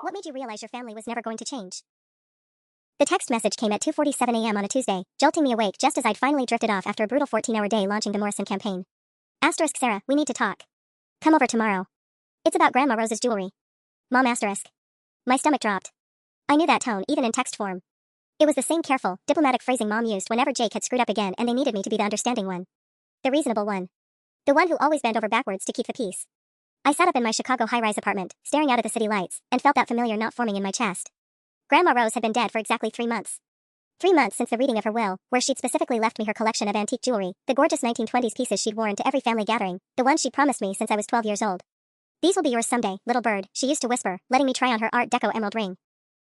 What made you realize your family was never going to change? The text message came at 2:47 a.m. on a Tuesday, jolting me awake just as I'd finally drifted off after a brutal 14-hour day launching the Morrison campaign. Asterisk Sarah, we need to talk. Come over tomorrow. It's about Grandma Rose's jewelry. Mom asterisk. My stomach dropped. I knew that tone, even in text form. It was the same careful, diplomatic phrasing Mom used whenever Jake had screwed up again and they needed me to be the understanding one. The reasonable one. The one who always bent over backwards to keep the peace. I sat up in my Chicago high-rise apartment, staring out at the city lights, and felt that familiar knot forming in my chest. Grandma Rose had been dead for exactly 3 months. 3 months since the reading of her will, where she'd specifically left me her collection of antique jewelry, the gorgeous 1920s pieces she'd worn to every family gathering, the ones she'd promised me since I was 12 years old. These will be yours someday, little bird, she used to whisper, letting me try on her Art Deco emerald ring.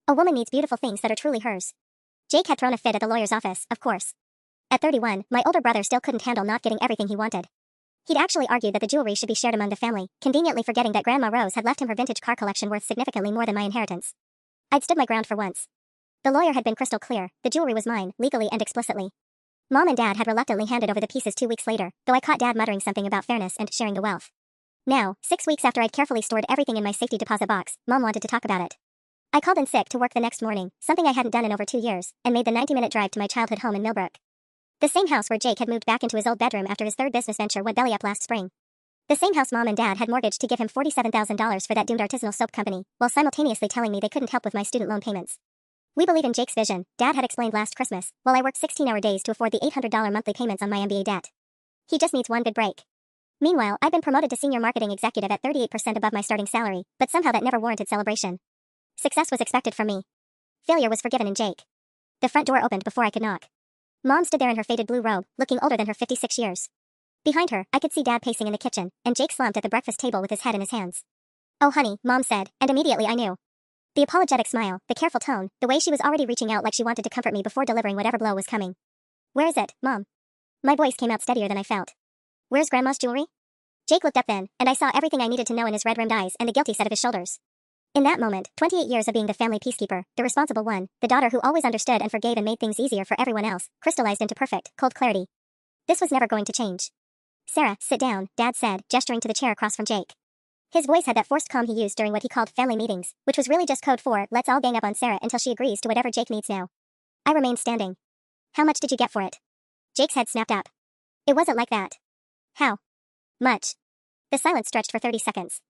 A woman needs beautiful things that are truly hers. Jake had thrown a fit at the lawyer's office, of course. At 31, my older brother still couldn't handle not getting everything he wanted. He'd actually argued that the jewelry should be shared among the family, conveniently forgetting that Grandma Rose had left him her vintage car collection worth significantly more than my inheritance. I'd stood my ground for once. The lawyer had been crystal clear, the jewelry was mine, legally and explicitly. Mom and Dad had reluctantly handed over the pieces 2 weeks later, though I caught Dad muttering something about fairness and sharing the wealth. Now, 6 weeks after I'd carefully stored everything in my safety deposit box, Mom wanted to talk about it. I called in sick to work the next morning, something I hadn't done in over 2 years, and made the 90-minute drive to my childhood home in Millbrook. The same house where Jake had moved back into his old bedroom after his third business venture went belly up last spring. The same house Mom and Dad had mortgaged to give him $47,000 for that doomed artisanal soap company, while simultaneously telling me they couldn't help with my student loan payments. We believe in Jake's vision, Dad had explained last Christmas, while I worked 16-hour days to afford the $800 monthly payments on my MBA debt. He just needs one good break. Meanwhile, I'd been promoted to senior marketing executive at 38% above my starting salary, but somehow that never warranted celebration. Success was expected from me. Failure was forgiven in Jake. The front door opened before I could knock. Mom stood there in her faded blue robe, looking older than her 56 years. Behind her, I could see Dad pacing in the kitchen, and Jake slumped at the breakfast table with his head in his hands. "Oh honey," Mom said, and immediately I knew. The apologetic smile, the careful tone, the way she was already reaching out like she wanted to comfort me before delivering whatever blow was coming. "Where is it, Mom?" My voice came out steadier than I felt. "Where's Grandma's jewelry?" Jake looked up then, and I saw everything I needed to know in his red-rimmed eyes and the guilty set of his shoulders. In that moment, 28 years of being the family peacekeeper, the responsible one, the daughter who always understood and forgave and made things easier for everyone else, crystallized into perfect, cold clarity. This was never going to change. "Sarah, sit down," Dad said, gesturing to the chair across from Jake. His voice had that forced calm he used during what he called family meetings, which was really just code for, let's all gang up on Sarah until she agrees to whatever Jake needs now. I remained standing. "How much did you get for it?" Jake's head snapped up. "It wasn't like that." "How much?" The silence stretched for 30 seconds.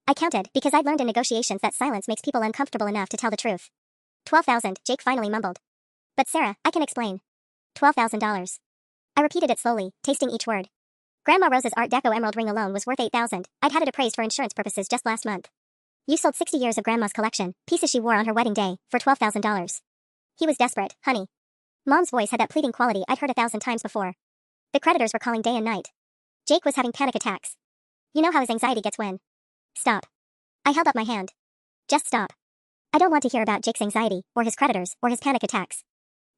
I counted, because I'd learned in negotiations that silence makes people uncomfortable enough to tell the truth. 12,000, Jake finally mumbled. "But Sarah, I can explain." $12,000. I repeated it slowly, tasting each word. Grandma Rose's Art Deco emerald ring alone was worth 8,000. I'd had it appraised for insurance purposes just last month. You sold 60 years of Grandma's collection, pieces she wore on her wedding day, for $12,000. He was desperate, honey. Mom's voice had that pleading quality I'd heard 1,000 times before. The creditors were calling day and night. Jake was having panic attacks. You know how his anxiety gets when. Stop. I held up my hand. Just stop. I don't want to hear about Jake's anxiety, or his creditors, or his panic attacks.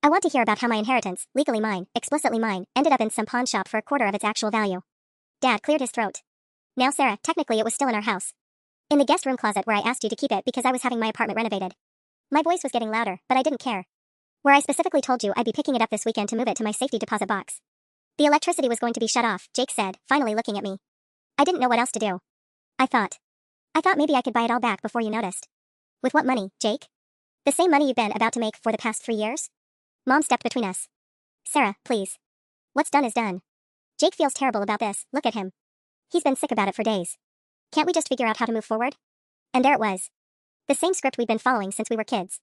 I want to hear about how my inheritance, legally mine, explicitly mine, ended up in some pawn shop for a quarter of its actual value. Dad cleared his throat. "Now Sarah, technically it was still in our house. In the guest room closet where I asked you to keep it because I was having my apartment renovated." My voice was getting louder, but I didn't care. "Where I specifically told you I'd be picking it up this weekend to move it to my safety deposit box." "The electricity was going to be shut off," Jake said, finally looking at me. I didn't know what else to do. I thought maybe I could buy it all back before you noticed." "With what money, Jake?" "The same money you've been about to make for the past 3 years?" Mom stepped between us. "Sarah, please. What's done is done. Jake feels terrible about this, look at him. He's been sick about it for days. Can't we just figure out how to move forward?" And there it was. The same script we'd been following since we were kids.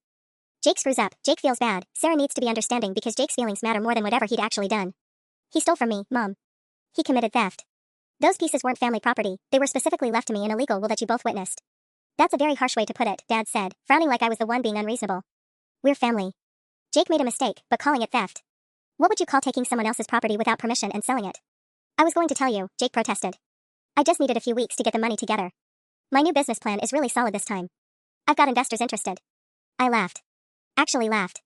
Jake screws up, Jake feels bad, Sarah needs to be understanding because Jake's feelings matter more than whatever he'd actually done. He stole from me, Mom. He committed theft. Those pieces weren't family property, they were specifically left to me in a legal will that you both witnessed. "That's a very harsh way to put it," Dad said, frowning like I was the one being unreasonable. "We're family. Jake made a mistake, but calling it theft. What would you call taking someone else's property without permission and selling it?" "I was going to tell you," Jake protested. "I just needed a few weeks to get the money together. My new business plan is really solid this time. I've got investors interested." I laughed. Actually laughed.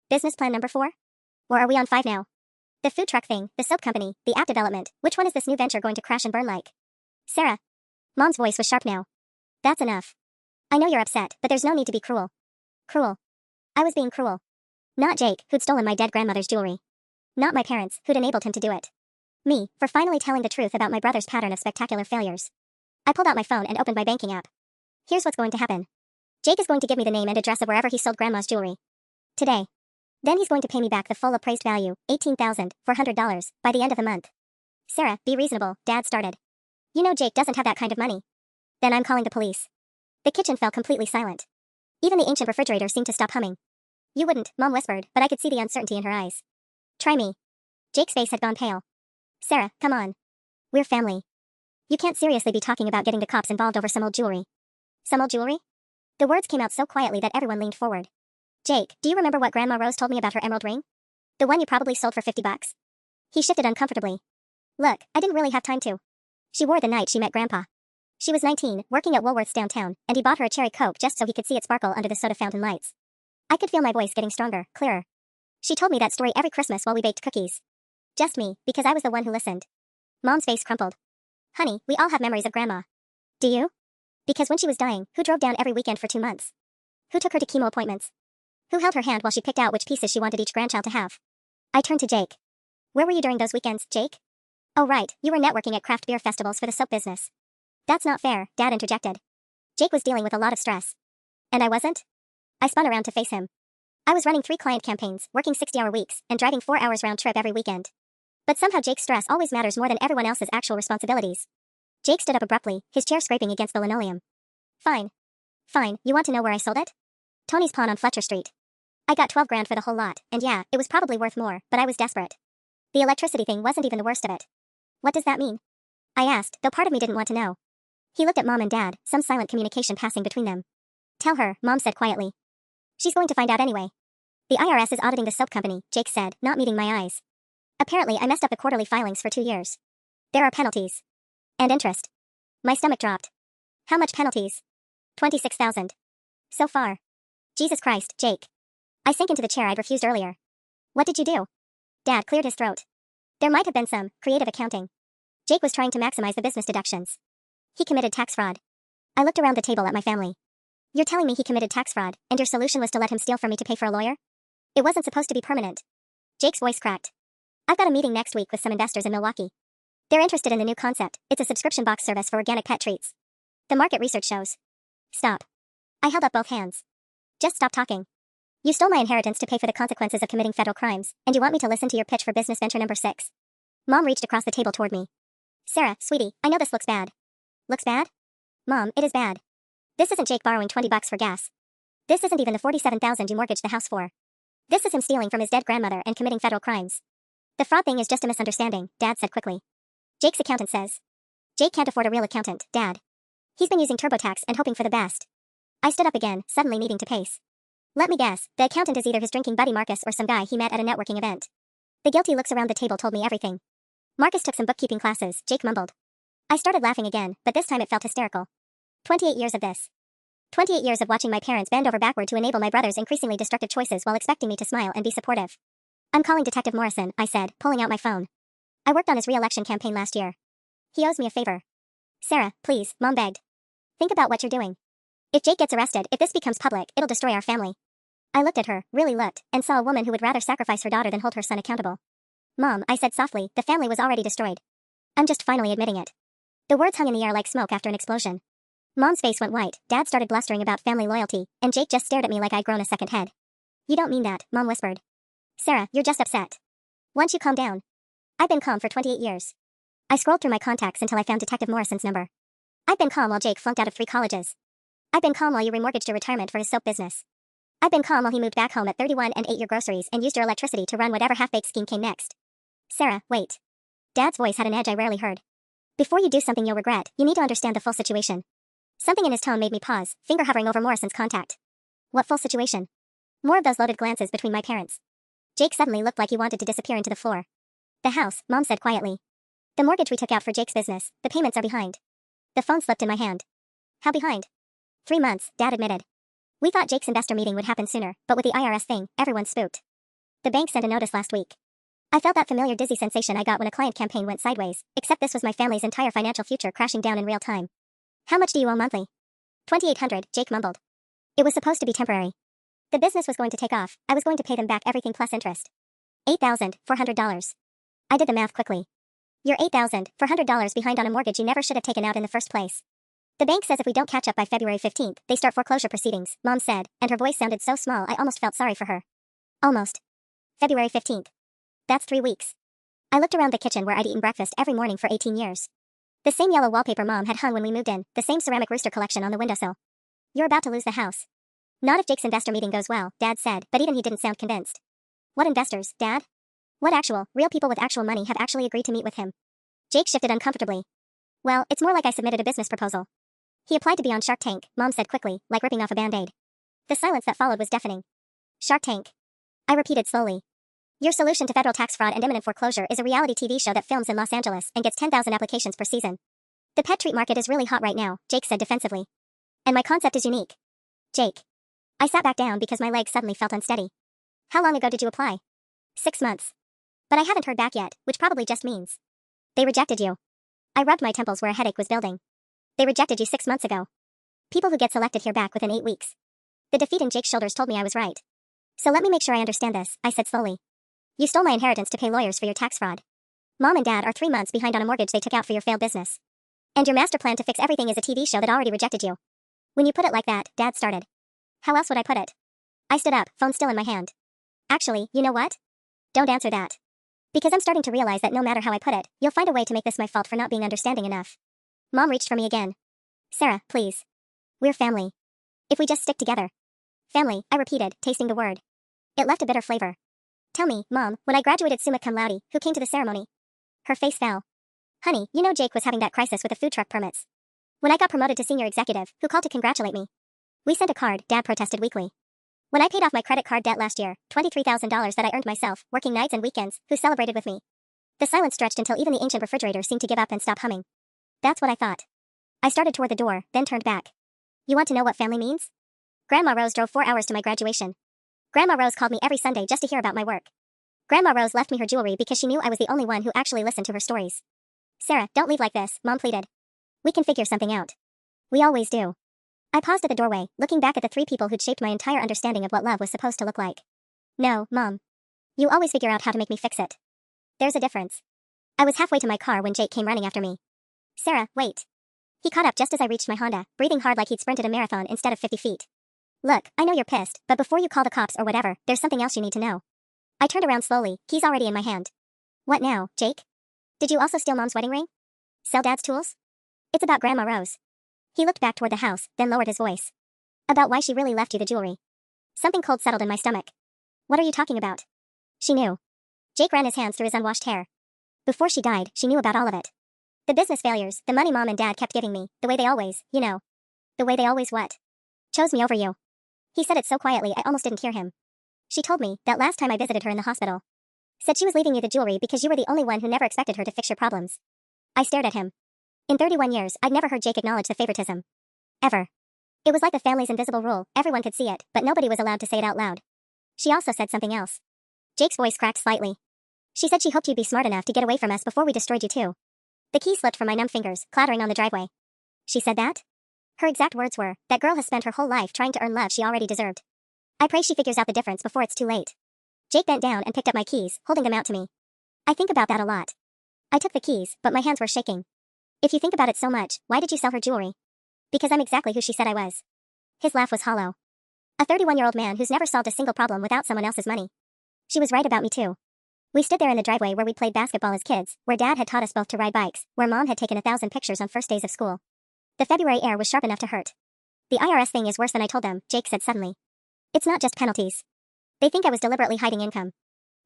"Business plan number 4? Or are we on 5 now? The food truck thing, the soap company, the app development, which one is this new venture going to crash and burn like?" "Sarah." Mom's voice was sharp now. "That's enough. I know you're upset, but there's no need to be cruel." Cruel. I was being cruel. Not Jake, who'd stolen my dead grandmother's jewelry. Not my parents, who'd enabled him to do it. Me, for finally telling the truth about my brother's pattern of spectacular failures. I pulled out my phone and opened my banking app. Here's what's going to happen. Jake is going to give me the name and address of wherever he sold Grandma's jewelry. Today. Then he's going to pay me back the full appraised value, $18,400, by the end of the month. Sarah, be reasonable, Dad started. You know Jake doesn't have that kind of money. Then I'm calling the police. The kitchen fell completely silent. Even the ancient refrigerator seemed to stop humming. You wouldn't, Mom whispered, but I could see the uncertainty in her eyes. Try me. Jake's face had gone pale. Sarah, come on. We're family. You can't seriously be talking about getting the cops involved over some old jewelry. Some old jewelry? The words came out so quietly that everyone leaned forward. Jake, do you remember what Grandma Rose told me about her emerald ring? The one you probably sold for $50? He shifted uncomfortably. Look, I didn't really have time to. She wore the night she met Grandpa. She was 19, working at Woolworth's downtown, and he bought her a cherry Coke just so he could see it sparkle under the soda fountain lights. I could feel my voice getting stronger, clearer. She told me that story every Christmas while we baked cookies. Just me, because I was the one who listened. Mom's face crumpled. Honey, we all have memories of Grandma. Do you? Because when she was dying, who drove down every weekend for 2 months? Who took her to chemo appointments? Who held her hand while she picked out which pieces she wanted each grandchild to have? I turned to Jake. Where were you during those weekends, Jake? Oh right, you were networking at craft beer festivals for the soap business. That's not fair, Dad interjected. Jake was dealing with a lot of stress. And I wasn't? I spun around to face him. I was running 3 client campaigns, working 60-hour weeks, and driving 4 hours round trip every weekend. But somehow Jake's stress always matters more than everyone else's actual responsibilities. Jake stood up abruptly, his chair scraping against the linoleum. Fine. Fine, you want to know where I sold it? Tony's pawn on Fletcher Street. I got 12 grand for the whole lot, and yeah, it was probably worth more, but I was desperate. The electricity thing wasn't even the worst of it. What does that mean? I asked, though part of me didn't want to know. He looked at Mom and Dad, some silent communication passing between them. Tell her, Mom said quietly. She's going to find out anyway. The IRS is auditing the soap company, Jake said, not meeting my eyes. Apparently I messed up the quarterly filings for 2 years. There are penalties. And interest. My stomach dropped. How much penalties? 26,000. So far. Jesus Christ, Jake. I sank into the chair I'd refused earlier. What did you do? Dad cleared his throat. There might have been some creative accounting. Jake was trying to maximize the business deductions. He committed tax fraud. I looked around the table at my family. You're telling me he committed tax fraud, and your solution was to let him steal from me to pay for a lawyer? It wasn't supposed to be permanent. Jake's voice cracked. I've got a meeting next week with some investors in Milwaukee. They're interested in the new concept. It's a subscription box service for organic pet treats. The market research shows. Stop. I held up both hands. Just stop talking. You stole my inheritance to pay for the consequences of committing federal crimes, and you want me to listen to your pitch for business venture number 6. Mom reached across the table toward me. Sarah, sweetie, I know this looks bad. Looks bad? Mom, it is bad. This isn't Jake borrowing $20 for gas. This isn't even the $47,000 you mortgaged the house for. This is him stealing from his dead grandmother and committing federal crimes. The fraud thing is just a misunderstanding, Dad said quickly. Jake's accountant says. Jake can't afford a real accountant, Dad. He's been using TurboTax and hoping for the best. I stood up again, suddenly needing to pace. Let me guess, the accountant is either his drinking buddy Marcus or some guy he met at a networking event. The guilty looks around the table told me everything. Marcus took some bookkeeping classes, Jake mumbled. I started laughing again, but this time it felt hysterical. 28 years of this. 28 years of watching my parents bend over backward to enable my brother's increasingly destructive choices while expecting me to smile and be supportive. I'm calling Detective Morrison, I said, pulling out my phone. I worked on his re-election campaign last year. He owes me a favor. Sarah, please, Mom begged. Think about what you're doing. If Jake gets arrested, if this becomes public, it'll destroy our family. I looked at her, really looked, and saw a woman who would rather sacrifice her daughter than hold her son accountable. Mom, I said softly, the family was already destroyed. I'm just finally admitting it. The words hung in the air like smoke after an explosion. Mom's face went white, Dad started blustering about family loyalty, and Jake just stared at me like I'd grown a second head. You don't mean that, Mom whispered. Sarah, you're just upset. Once you calm down. I've been calm for 28 years. I scrolled through my contacts until I found Detective Morrison's number. I've been calm while Jake flunked out of 3 colleges. I've been calm while you remortgaged your retirement for his soap business. I've been calm while he moved back home at 31 and ate your groceries and used your electricity to run whatever half-baked scheme came next. Sarah, wait. Dad's voice had an edge I rarely heard. Before you do something you'll regret, you need to understand the full situation. Something in his tone made me pause, finger hovering over Morrison's contact. What full situation? More of those loaded glances between my parents. Jake suddenly looked like he wanted to disappear into the floor. The house, Mom said quietly. The mortgage we took out for Jake's business, the payments are behind. The phone slipped in my hand. How behind? 3 months, Dad admitted. We thought Jake's investor meeting would happen sooner, but with the IRS thing, everyone's spooked. The bank sent a notice last week. I felt that familiar dizzy sensation I got when a client campaign went sideways, except this was my family's entire financial future crashing down in real time. How much do you owe monthly? $2,800, Jake mumbled. It was supposed to be temporary. The business was going to take off, I was going to pay them back everything plus interest. $8,400. I did the math quickly. You're $8,400 behind on a mortgage you never should have taken out in the first place. The bank says if we don't catch up by February 15th, they start foreclosure proceedings, Mom said, and her voice sounded so small I almost felt sorry for her. Almost. February 15th. That's 3 weeks. I looked around the kitchen where I'd eaten breakfast every morning for 18 years. The same yellow wallpaper Mom had hung when we moved in, the same ceramic rooster collection on the windowsill. You're about to lose the house. Not if Jake's investor meeting goes well, Dad said, but even he didn't sound convinced. What investors, Dad? What actual, real people with actual money have actually agreed to meet with him? Jake shifted uncomfortably. Well, it's more like I submitted a business proposal. He applied to be on Shark Tank, Mom said quickly, like ripping off a band-aid. The silence that followed was deafening. Shark Tank. I repeated slowly. Your solution to federal tax fraud and imminent foreclosure is a reality TV show that films in Los Angeles and gets 10,000 applications per season. The pet treat market is really hot right now, Jake said defensively. And my concept is unique. Jake. I sat back down because my legs suddenly felt unsteady. How long ago did you apply? 6 months. But I haven't heard back yet, which probably just means they rejected you. I rubbed my temples where a headache was building. They rejected you 6 months ago. People who get selected hear back within 8 weeks. The defeat in Jake's shoulders told me I was right. So let me make sure I understand this, I said slowly. You stole my inheritance to pay lawyers for your tax fraud. Mom and Dad are 3 months behind on a mortgage they took out for your failed business. And your master plan to fix everything is a TV show that already rejected you. When you put it like that, Dad started. How else would I put it? I stood up, phone still in my hand. Actually, you know what? Don't answer that. Because I'm starting to realize that no matter how I put it, you'll find a way to make this my fault for not being understanding enough. Mom reached for me again. Sarah, please. We're family. If we just stick together. Family, I repeated, tasting the word. It left a bitter flavor. Tell me, Mom, when I graduated summa cum laude, who came to the ceremony? Her face fell. Honey, you know Jake was having that crisis with the food truck permits. When I got promoted to senior executive, who called to congratulate me? We sent a card, Dad protested weakly. When I paid off my credit card debt last year, $23,000 that I earned myself, working nights and weekends, who celebrated with me? The silence stretched until even the ancient refrigerator seemed to give up and stop humming. That's what I thought. I started toward the door, then turned back. You want to know what family means? Grandma Rose drove 4 hours to my graduation. Grandma Rose called me every Sunday just to hear about my work. Grandma Rose left me her jewelry because she knew I was the only one who actually listened to her stories. Sarah, don't leave like this, Mom pleaded. We can figure something out. We always do. I paused at the doorway, looking back at the 3 people who'd shaped my entire understanding of what love was supposed to look like. No, Mom. You always figure out how to make me fix it. There's a difference. I was halfway to my car when Jake came running after me. Sarah, wait. He caught up just as I reached my Honda, breathing hard like he'd sprinted a marathon instead of 50 feet. Look, I know you're pissed, but before you call the cops or whatever, there's something else you need to know. I turned around slowly, keys already in my hand. What now, Jake? Did you also steal Mom's wedding ring? Sell Dad's tools? It's about Grandma Rose. He looked back toward the house, then lowered his voice. About why she really left you the jewelry. Something cold settled in my stomach. What are you talking about? She knew. Jake ran his hands through his unwashed hair. Before she died, she knew about all of it. The business failures, the money Mom and Dad kept giving me, the way they always, you know. The way they always what? Chose me over you. He said it so quietly I almost didn't hear him. She told me, that last time I visited her in the hospital. Said she was leaving you the jewelry because you were the only one who never expected her to fix your problems. I stared at him. In 31 years, I'd never heard Jake acknowledge the favoritism. Ever. It was like the family's invisible rule, everyone could see it, but nobody was allowed to say it out loud. She also said something else. Jake's voice cracked slightly. She said she hoped you'd be smart enough to get away from us before we destroyed you too. The key slipped from my numb fingers, clattering on the driveway. She said that? Her exact words were, that girl has spent her whole life trying to earn love she already deserved. I pray she figures out the difference before it's too late. Jake bent down and picked up my keys, holding them out to me. I think about that a lot. I took the keys, but my hands were shaking. If you think about it so much, why did you sell her jewelry? Because I'm exactly who she said I was. His laugh was hollow. A 31-year-old man who's never solved a single problem without someone else's money. She was right about me too. We stood there in the driveway where we played basketball as kids, where Dad had taught us both to ride bikes, where Mom had taken 1,000 pictures on first days of school. The February air was sharp enough to hurt. The IRS thing is worse than I told them, Jake said suddenly. It's not just penalties. They think I was deliberately hiding income.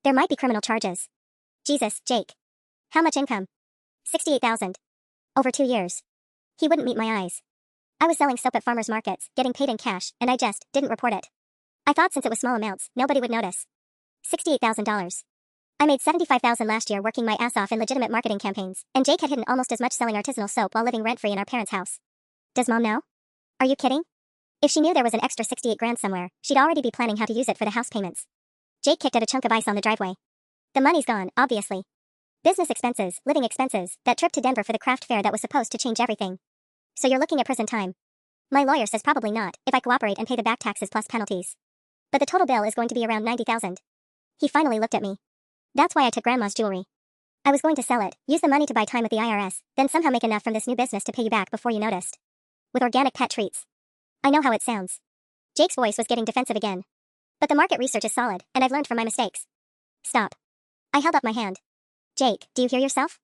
There might be criminal charges. Jesus, Jake. How much income? 68,000. Over 2 years. He wouldn't meet my eyes. I was selling soap at farmers markets, getting paid in cash, and I just didn't report it. I thought since it was small amounts, nobody would notice. $68,000. I made $75,000 last year working my ass off in legitimate marketing campaigns, and Jake had hidden almost as much selling artisanal soap while living rent-free in our parents' house. Does Mom know? Are you kidding? If she knew there was an extra 68 grand somewhere, she'd already be planning how to use it for the house payments. Jake kicked at a chunk of ice on the driveway. The money's gone, obviously. Business expenses, living expenses, that trip to Denver for the craft fair that was supposed to change everything. So you're looking at prison time. My lawyer says probably not, if I cooperate and pay the back taxes plus penalties. But the total bill is going to be around 90,000. He finally looked at me. That's why I took Grandma's jewelry. I was going to sell it, use the money to buy time with the IRS, then somehow make enough from this new business to pay you back before you noticed. with organic pet treats. I know how it sounds. Jake's voice was getting defensive again. But the market research is solid, and I've learned from my mistakes. Stop. I held up my hand. Jake, do you hear yourself?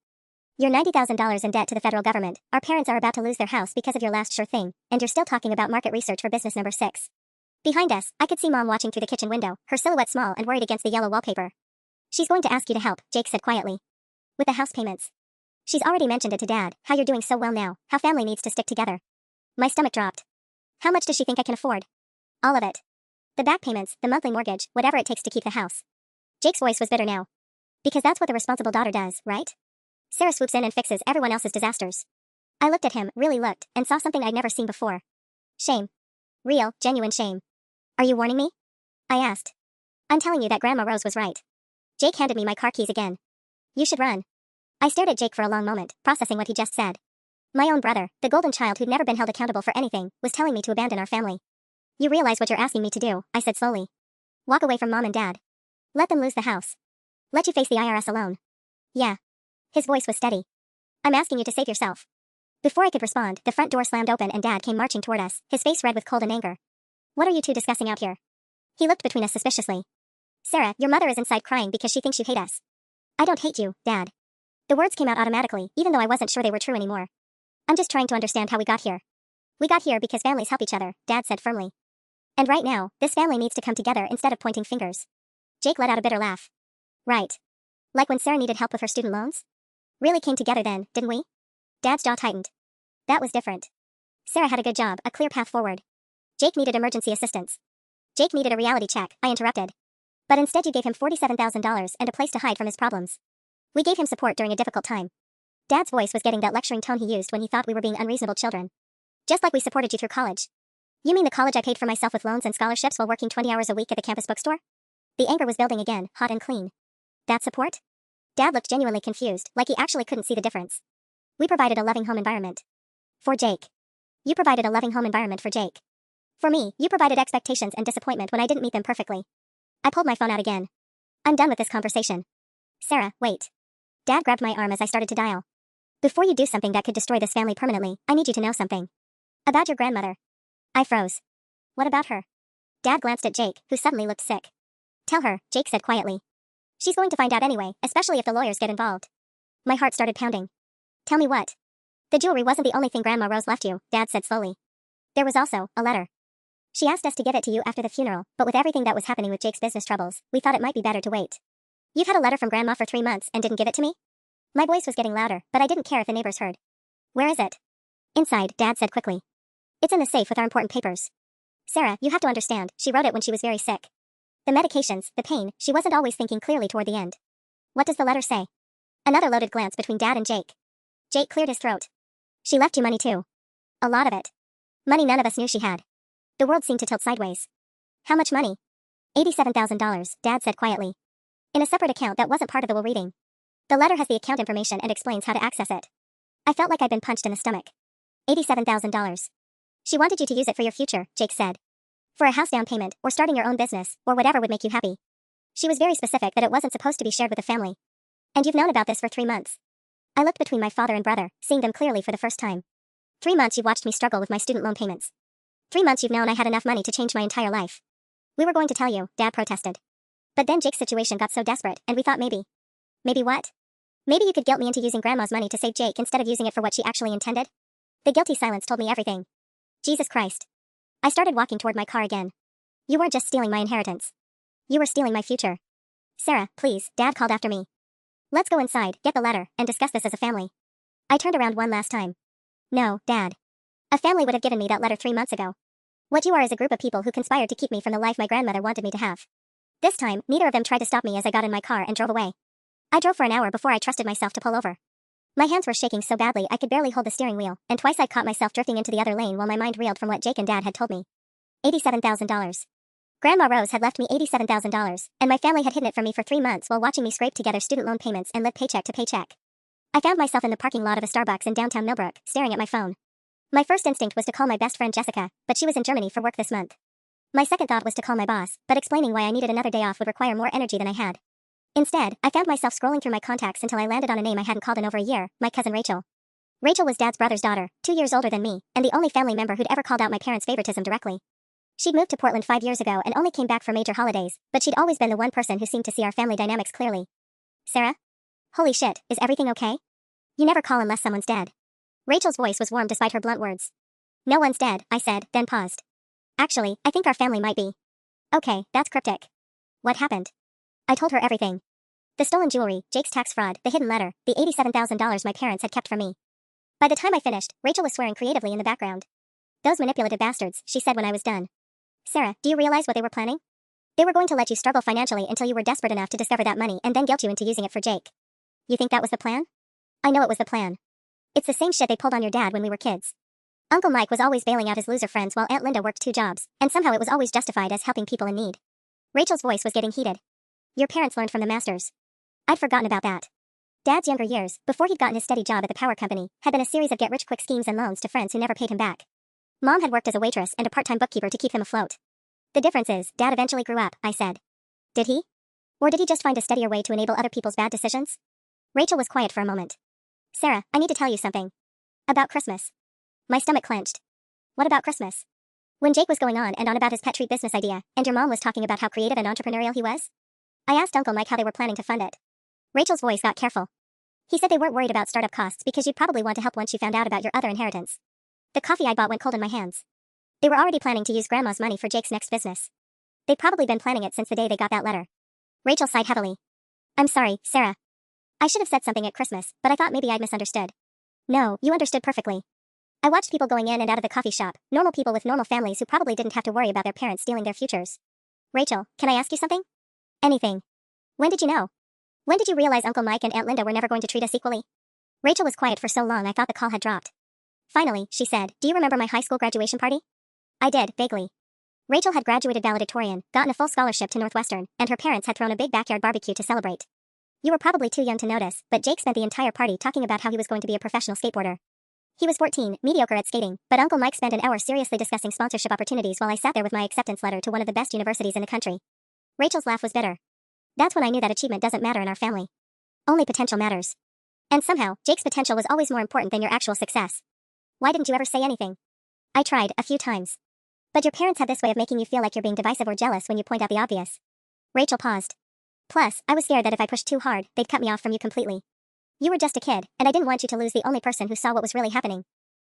You're $90,000 in debt to the federal government, our parents are about to lose their house because of your last sure thing, and you're still talking about market research for business number 6. Behind us, I could see Mom watching through the kitchen window, her silhouette small and worried against the yellow wallpaper. She's going to ask you to help, Jake said quietly. With the house payments. She's already mentioned it to Dad, how you're doing so well now, how family needs to stick together. My stomach dropped. How much does she think I can afford? All of it. The back payments, the monthly mortgage, whatever it takes to keep the house. Jake's voice was bitter now. Because that's what the responsible daughter does, right? Sarah swoops in and fixes everyone else's disasters. I looked at him, really looked, and saw something I'd never seen before. Shame. Real, genuine shame. Are you warning me? I asked. I'm telling you that Grandma Rose was right. Jake handed me my car keys again. You should run. I stared at Jake for a long moment, processing what he just said. My own brother, the golden child who'd never been held accountable for anything, was telling me to abandon our family. You realize what you're asking me to do, I said slowly. Walk away from Mom and Dad. Let them lose the house. Let you face the IRS alone. Yeah. His voice was steady. I'm asking you to save yourself. Before I could respond, the front door slammed open and Dad came marching toward us, his face red with cold and anger. What are you two discussing out here? He looked between us suspiciously. Sarah, your mother is inside crying because she thinks you hate us. I don't hate you, Dad. The words came out automatically, even though I wasn't sure they were true anymore. I'm just trying to understand how we got here. We got here because families help each other, Dad said firmly. And right now, this family needs to come together instead of pointing fingers. Jake let out a bitter laugh. Right. Like when Sarah needed help with her student loans? Really came together then, didn't we? Dad's jaw tightened. That was different. Sarah had a good job, a clear path forward. Jake needed emergency assistance. Jake needed a reality check, I interrupted. But instead you gave him $47,000 and a place to hide from his problems. We gave him support during a difficult time. Dad's voice was getting that lecturing tone he used when he thought we were being unreasonable children. Just like we supported you through college. You mean the college I paid for myself with loans and scholarships while working 20 hours a week at the campus bookstore? The anger was building again, hot and clean. That support? Dad looked genuinely confused, like he actually couldn't see the difference. We provided a loving home environment. For Jake. You provided a loving home environment for Jake. For me, you provided expectations and disappointment when I didn't meet them perfectly. I pulled my phone out again. I'm done with this conversation. Sarah, wait. Dad grabbed my arm as I started to dial. Before you do something that could destroy this family permanently, I need you to know something. About your grandmother. I froze. What about her? Dad glanced at Jake, who suddenly looked sick. Tell her, Jake said quietly. She's going to find out anyway, especially if the lawyers get involved. My heart started pounding. Tell me what? The jewelry wasn't the only thing Grandma Rose left you, Dad said slowly. There was also a letter. She asked us to give it to you after the funeral, but with everything that was happening with Jake's business troubles, we thought it might be better to wait. You've had a letter from Grandma for 3 months and didn't give it to me? My voice was getting louder, but I didn't care if the neighbors heard. Where is it? Inside, Dad said quickly. It's in the safe with our important papers. Sarah, you have to understand, she wrote it when she was very sick. The medications, the pain, she wasn't always thinking clearly toward the end. What does the letter say? Another loaded glance between Dad and Jake. Jake cleared his throat. She left you money too. A lot of it. Money none of us knew she had. The world seemed to tilt sideways. How much money? $87,000, Dad said quietly. In a separate account that wasn't part of the will reading. The letter has the account information and explains how to access it. I felt like I'd been punched in the stomach. $87,000. She wanted you to use it for your future, Jake said. For a house down payment, or starting your own business, or whatever would make you happy. She was very specific that it wasn't supposed to be shared with the family. And you've known about this for 3 months. I looked between my father and brother, seeing them clearly for the first time. 3 months you've watched me struggle with my student loan payments. 3 months you've known I had enough money to change my entire life. We were going to tell you, Dad protested. But then Jake's situation got so desperate, and we thought maybe. Maybe what? Maybe you could guilt me into using Grandma's money to save Jake instead of using it for what she actually intended? The guilty silence told me everything. Jesus Christ. I started walking toward my car again. You weren't just stealing my inheritance. You were stealing my future. Sarah, please, Dad called after me. Let's go inside, get the letter, and discuss this as a family. I turned around one last time. No, Dad. A family would have given me that letter 3 months ago. What you are is a group of people who conspired to keep me from the life my grandmother wanted me to have. This time, neither of them tried to stop me as I got in my car and drove away. I drove for an hour before I trusted myself to pull over. My hands were shaking so badly I could barely hold the steering wheel, and twice I caught myself drifting into the other lane while my mind reeled from what Jake and Dad had told me. $87,000. Grandma Rose had left me $87,000, and my family had hidden it from me for 3 months while watching me scrape together student loan payments and live paycheck to paycheck. I found myself in the parking lot of a Starbucks in downtown Millbrook, staring at my phone. My first instinct was to call my best friend Jessica, but she was in Germany for work this month. My second thought was to call my boss, but explaining why I needed another day off would require more energy than I had. Instead, I found myself scrolling through my contacts until I landed on a name I hadn't called in over a year, my cousin Rachel. Rachel was Dad's brother's daughter, 2 years older than me, and the only family member who'd ever called out my parents' favoritism directly. She'd moved to Portland 5 years ago and only came back for major holidays, but she'd always been the one person who seemed to see our family dynamics clearly. Sarah? Holy shit, is everything okay? You never call unless someone's dead. Rachel's voice was warm despite her blunt words. No one's dead, I said, then paused. Actually, I think our family might be. Okay, that's cryptic. What happened? I told her everything. The stolen jewelry, Jake's tax fraud, the hidden letter, the $87,000 my parents had kept from me. By the time I finished, Rachel was swearing creatively in the background. Those manipulative bastards, she said when I was done. Sarah, do you realize what they were planning? They were going to let you struggle financially until you were desperate enough to discover that money and then guilt you into using it for Jake. You think that was the plan? I know it was the plan. It's the same shit they pulled on your dad when we were kids. Uncle Mike was always bailing out his loser friends while Aunt Linda worked 2 jobs, and somehow it was always justified as helping people in need. Rachel's voice was getting heated. Your parents learned from the masters. I'd forgotten about that. Dad's younger years, before he'd gotten his steady job at the power company, had been a series of get-rich-quick schemes and loans to friends who never paid him back. Mom had worked as a waitress and a part-time bookkeeper to keep him afloat. The difference is, Dad eventually grew up, I said. Did he? Or did he just find a steadier way to enable other people's bad decisions? Rachel was quiet for a moment. Sarah, I need to tell you something. About Christmas. My stomach clenched. What about Christmas? When Jake was going on and on about his pet treat business idea, and your mom was talking about how creative and entrepreneurial he was? I asked Uncle Mike how they were planning to fund it. Rachel's voice got careful. He said they weren't worried about startup costs because you'd probably want to help once you found out about your other inheritance. The coffee I bought went cold in my hands. They were already planning to use Grandma's money for Jake's next business. They'd probably been planning it since the day they got that letter. Rachel sighed heavily. I'm sorry, Sarah. I should have said something at Christmas, but I thought maybe I'd misunderstood. No, you understood perfectly. I watched people going in and out of the coffee shop, normal people with normal families who probably didn't have to worry about their parents stealing their futures. Rachel, can I ask you something? Anything. When did you know? When did you realize Uncle Mike and Aunt Linda were never going to treat us equally? Rachel was quiet for so long I thought the call had dropped. Finally, she said, do you remember my high school graduation party? I did, vaguely. Rachel had graduated valedictorian, gotten a full scholarship to Northwestern, and her parents had thrown a big backyard barbecue to celebrate. You were probably too young to notice, but Jake spent the entire party talking about how he was going to be a professional skateboarder. He was 14, mediocre at skating, but Uncle Mike spent an hour seriously discussing sponsorship opportunities while I sat there with my acceptance letter to one of the best universities in the country. Rachel's laugh was bitter. That's when I knew that achievement doesn't matter in our family. Only potential matters. And somehow, Jake's potential was always more important than your actual success. Why didn't you ever say anything? I tried, a few times. But your parents have this way of making you feel like you're being divisive or jealous when you point out the obvious. Rachel paused. Plus, I was scared that if I pushed too hard, they'd cut me off from you completely. You were just a kid, and I didn't want you to lose the only person who saw what was really happening.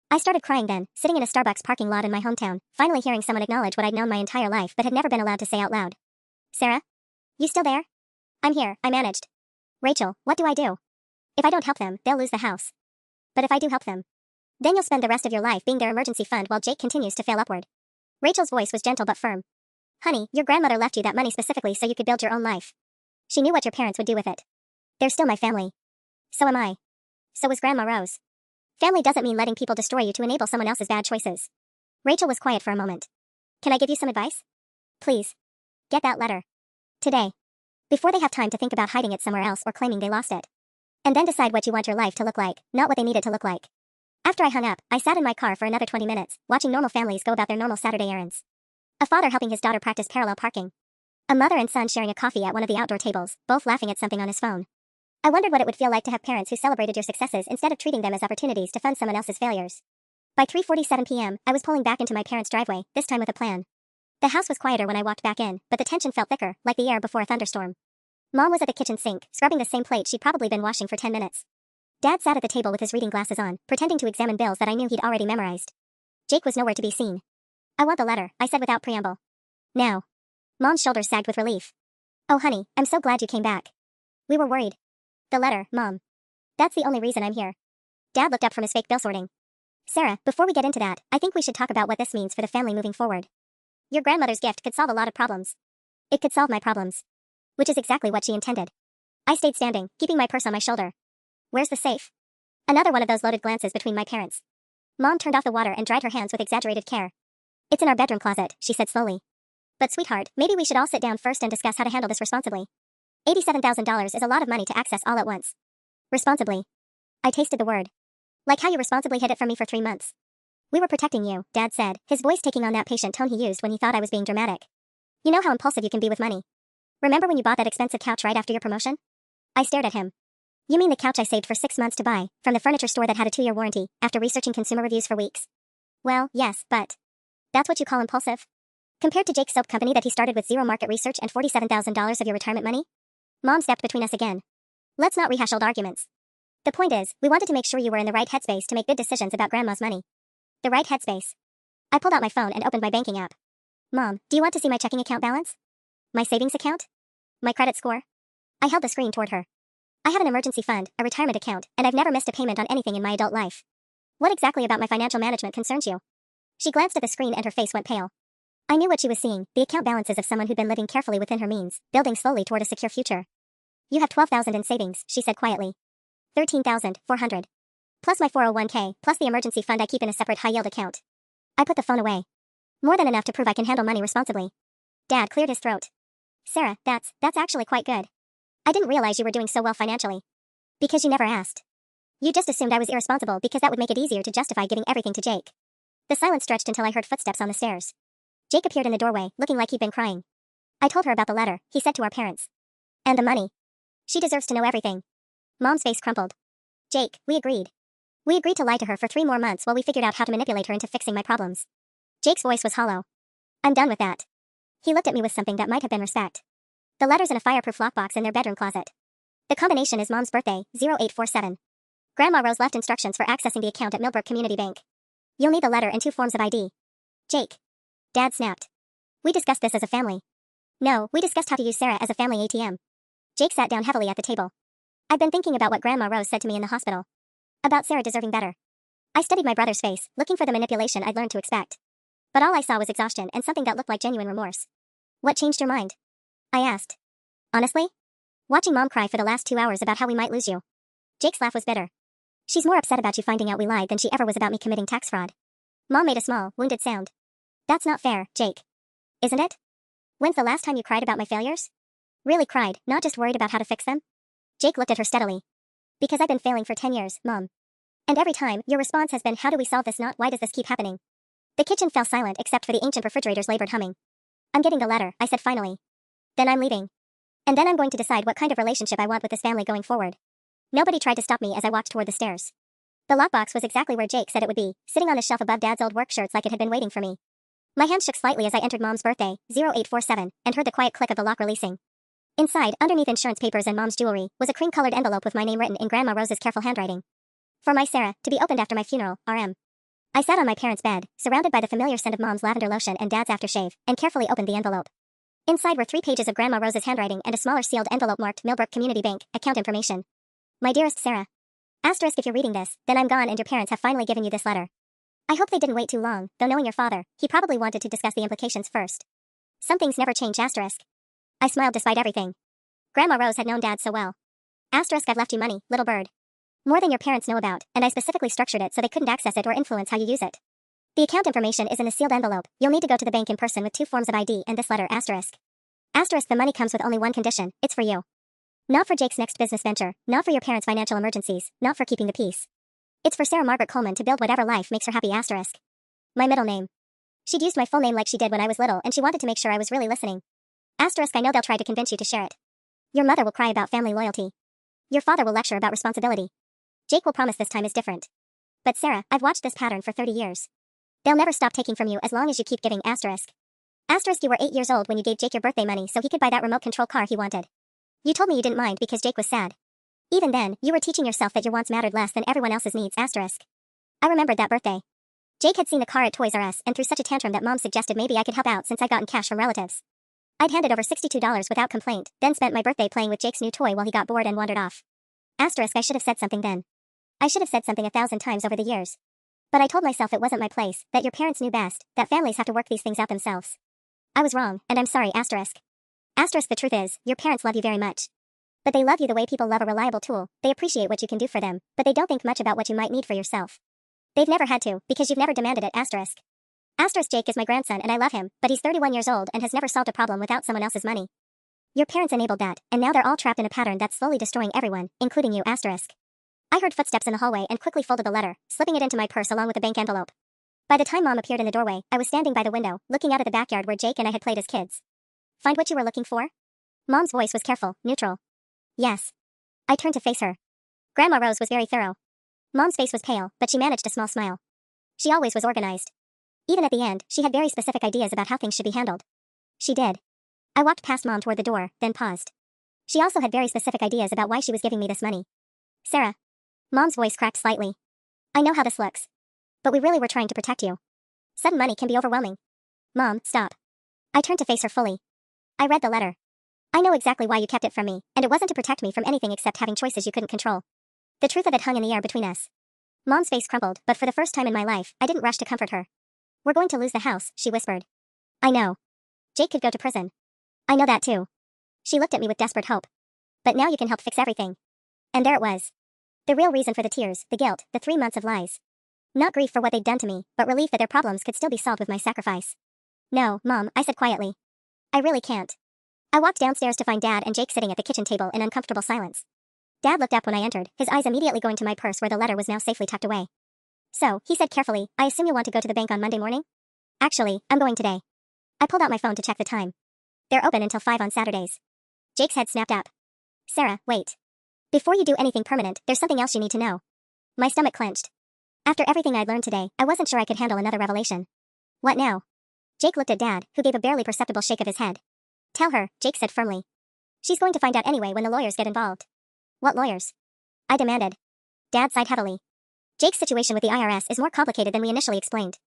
I started crying then, sitting in a Starbucks parking lot in my hometown, finally hearing someone acknowledge what I'd known my entire life but had never been allowed to say out loud. Sarah? You still there? I'm here, I managed. Rachel, what do I do? If I don't help them, they'll lose the house. But if I do help them, then you'll spend the rest of your life being their emergency fund while Jake continues to fail upward. Rachel's voice was gentle but firm. Honey, your grandmother left you that money specifically so you could build your own life. She knew what your parents would do with it. They're still my family. So am I. So was Grandma Rose. Family doesn't mean letting people destroy you to enable someone else's bad choices. Rachel was quiet for a moment. Can I give you some advice? Please. Get that letter. Today. Before they have time to think about hiding it somewhere else or claiming they lost it. And then decide what you want your life to look like, not what they need it to look like. After I hung up, I sat in my car for another 20 minutes, watching normal families go about their normal Saturday errands. A father helping his daughter practice parallel parking. A mother and son sharing a coffee at one of the outdoor tables, both laughing at something on his phone. I wondered what it would feel like to have parents who celebrated your successes instead of treating them as opportunities to fund someone else's failures. By 3:47 p.m., I was pulling back into my parents' driveway, this time with a plan. The house was quieter when I walked back in, but the tension felt thicker, like the air before a thunderstorm. Mom was at the kitchen sink, scrubbing the same plate she'd probably been washing for 10 minutes. Dad sat at the table with his reading glasses on, pretending to examine bills that I knew he'd already memorized. Jake was nowhere to be seen. I want the letter, I said without preamble. Now. Mom's shoulders sagged with relief. Oh honey, I'm so glad you came back. We were worried. The letter, Mom. That's the only reason I'm here. Dad looked up from his fake bill sorting. Sarah, before we get into that, I think we should talk about what this means for the family moving forward. Your grandmother's gift could solve a lot of problems. It could solve my problems. Which is exactly what she intended. I stayed standing, keeping my purse on my shoulder. Where's the safe? Another one of those loaded glances between my parents. Mom turned off the water and dried her hands with exaggerated care. It's in our bedroom closet, she said slowly. But sweetheart, maybe we should all sit down first and discuss how to handle this responsibly. $87,000 is a lot of money to access all at once. Responsibly. I tasted the word. Like how you responsibly hid it from me for 3 months. We were protecting you, Dad said, his voice taking on that patient tone he used when he thought I was being dramatic. You know how impulsive you can be with money. Remember when you bought that expensive couch right after your promotion? I stared at him. You mean the couch I saved for 6 months to buy, from the furniture store that had a 2-year warranty, after researching consumer reviews for weeks? Well, yes, but that's what you call impulsive? Compared to Jake's soap company that he started with zero market research and $47,000 of your retirement money? Mom stepped between us again. Let's not rehash old arguments. The point is, we wanted to make sure you were in the right headspace to make good decisions about Grandma's money. The right headspace. I pulled out my phone and opened my banking app. Mom, do you want to see my checking account balance? My savings account? My credit score? I held the screen toward her. I have an emergency fund, a retirement account, and I've never missed a payment on anything in my adult life. What exactly about my financial management concerns you? She glanced at the screen and her face went pale. I knew what she was seeing, the account balances of someone who'd been living carefully within her means, building slowly toward a secure future. You have $12,000 in savings, she said quietly. $13,400. Plus my 401k, plus the emergency fund I keep in a separate high-yield account. I put the phone away. More than enough to prove I can handle money responsibly. Dad cleared his throat. Sarah, that's actually quite good. I didn't realize you were doing so well financially. Because you never asked. You just assumed I was irresponsible because that would make it easier to justify giving everything to Jake. The silence stretched until I heard footsteps on the stairs. Jake appeared in the doorway, looking like he'd been crying. I told her about the letter, he said to our parents. And the money. She deserves to know everything. Mom's face crumpled. Jake, we agreed. We agreed to lie to her for 3 more months while we figured out how to manipulate her into fixing my problems. Jake's voice was hollow. I'm done with that. He looked at me with something that might have been respect. The letter's in a fireproof lockbox in their bedroom closet. The combination is Mom's birthday, 0847. Grandma Rose left instructions for accessing the account at Millbrook Community Bank. You'll need the letter and 2 forms of ID. Jake. Dad snapped. We discussed this as a family. No, we discussed how to use Sarah as a family ATM. Jake sat down heavily at the table. I've been thinking about what Grandma Rose said to me in the hospital. About Sarah deserving better. I studied my brother's face, looking for the manipulation I'd learned to expect. But all I saw was exhaustion and something that looked like genuine remorse. What changed your mind? I asked. Honestly? Watching Mom cry for the last 2 hours about how we might lose you. Jake's laugh was bitter. She's more upset about you finding out we lied than she ever was about me committing tax fraud. Mom made a small, wounded sound. That's not fair, Jake. Isn't it? When's the last time you cried about my failures? Really cried, not just worried about how to fix them? Jake looked at her steadily. Because I've been failing for 10 years, Mom. And every time, your response has been, how do we solve this, not why does this keep happening? The kitchen fell silent except for the ancient refrigerator's labored humming. I'm getting the letter, I said finally. Then I'm leaving. And then I'm going to decide what kind of relationship I want with this family going forward. Nobody tried to stop me as I walked toward the stairs. The lockbox was exactly where Jake said it would be, sitting on the shelf above Dad's old work shirts like it had been waiting for me. My hand shook slightly as I entered Mom's birthday, 0847, and heard the quiet click of the lock releasing. Inside, underneath insurance papers and Mom's jewelry, was a cream-colored envelope with my name written in Grandma Rose's careful handwriting. For my Sarah, to be opened after my funeral, RM. I sat on my parents' bed, surrounded by the familiar scent of Mom's lavender lotion and Dad's aftershave, and carefully opened the envelope. Inside were 3 pages of Grandma Rose's handwriting and a smaller sealed envelope marked Millbrook Community Bank, account information. My dearest Sarah. Asterisk if you're reading this, then I'm gone and your parents have finally given you this letter. I hope they didn't wait too long, though knowing your father, he probably wanted to discuss the implications first. Some things never change, asterisk. I smiled despite everything. Grandma Rose had known Dad so well. Asterisk I've left you money, little bird. More than your parents know about, and I specifically structured it so they couldn't access it or influence how you use it. The account information is in a sealed envelope. You'll need to go to the bank in person with 2 forms of ID and this letter, asterisk. Asterisk the money comes with only one condition, it's for you. Not for Jake's next business venture, not for your parents' financial emergencies, not for keeping the peace. It's for Sarah Margaret Coleman to build whatever life makes her happy, asterisk. My middle name. She'd used my full name like she did when I was little and she wanted to make sure I was really listening. Asterisk I know they'll try to convince you to share it. Your mother will cry about family loyalty. Your father will lecture about responsibility. Jake will promise this time is different. But Sarah, I've watched this pattern for 30 years. They'll never stop taking from you as long as you keep giving, asterisk. Asterisk you were 8 years old when you gave Jake your birthday money so he could buy that remote control car he wanted. You told me you didn't mind because Jake was sad. Even then, you were teaching yourself that your wants mattered less than everyone else's needs, asterisk. I remembered that birthday. Jake had seen the car at Toys R Us and threw such a tantrum that Mom suggested maybe I could help out since I'd gotten cash from relatives. I'd handed over $62 without complaint, then spent my birthday playing with Jake's new toy while he got bored and wandered off. Asterisk I should have said something then. I should have said something 1,000 times over the years. But I told myself it wasn't my place, that your parents knew best, that families have to work these things out themselves. I was wrong, and I'm sorry, asterisk. Asterisk the truth is, your parents love you very much. But they love you the way people love a reliable tool. They appreciate what you can do for them, but they don't think much about what you might need for yourself. They've never had to, because you've never demanded it, asterisk. Asterisk Jake is my grandson and I love him, but he's 31 years old and has never solved a problem without someone else's money. Your parents enabled that, and now they're all trapped in a pattern that's slowly destroying everyone, including you, asterisk. I heard footsteps in the hallway and quickly folded the letter, slipping it into my purse along with the bank envelope. By the time Mom appeared in the doorway, I was standing by the window, looking out at the backyard where Jake and I had played as kids. Find what you were looking for? Mom's voice was careful, neutral. Yes. I turned to face her. Grandma Rose was very thorough. Mom's face was pale, but she managed a small smile. She always was organized. Even at the end, she had very specific ideas about how things should be handled. She did. I walked past Mom toward the door, then paused. She also had very specific ideas about why she was giving me this money. Sarah. Mom's voice cracked slightly. I know how this looks. But we really were trying to protect you. Sudden money can be overwhelming. Mom, stop. I turned to face her fully. I read the letter. I know exactly why you kept it from me, and it wasn't to protect me from anything except having choices you couldn't control. The truth of it hung in the air between us. Mom's face crumpled, but for the first time in my life, I didn't rush to comfort her. We're going to lose the house, she whispered. I know. Jake could go to prison. I know that too. She looked at me with desperate hope. But now you can help fix everything. And there it was. The real reason for the tears, the guilt, the 3 months of lies. Not grief for what they'd done to me, but relief that their problems could still be solved with my sacrifice. No, Mom, I said quietly. I really can't. I walked downstairs to find Dad and Jake sitting at the kitchen table in uncomfortable silence. Dad looked up when I entered, his eyes immediately going to my purse where the letter was now safely tucked away. So, he said carefully, I assume you'll want to go to the bank on Monday morning? Actually, I'm going today. I pulled out my phone to check the time. They're open until 5 on Saturdays. Jake's head snapped up. Sarah, wait. Before you do anything permanent, there's something else you need to know. My stomach clenched. After everything I'd learned today, I wasn't sure I could handle another revelation. What now? Jake looked at Dad, who gave a barely perceptible shake of his head. Tell her, Jake said firmly. She's going to find out anyway when the lawyers get involved. What lawyers? I demanded. Dad sighed heavily. Jake's situation with the IRS is more complicated than we initially explained.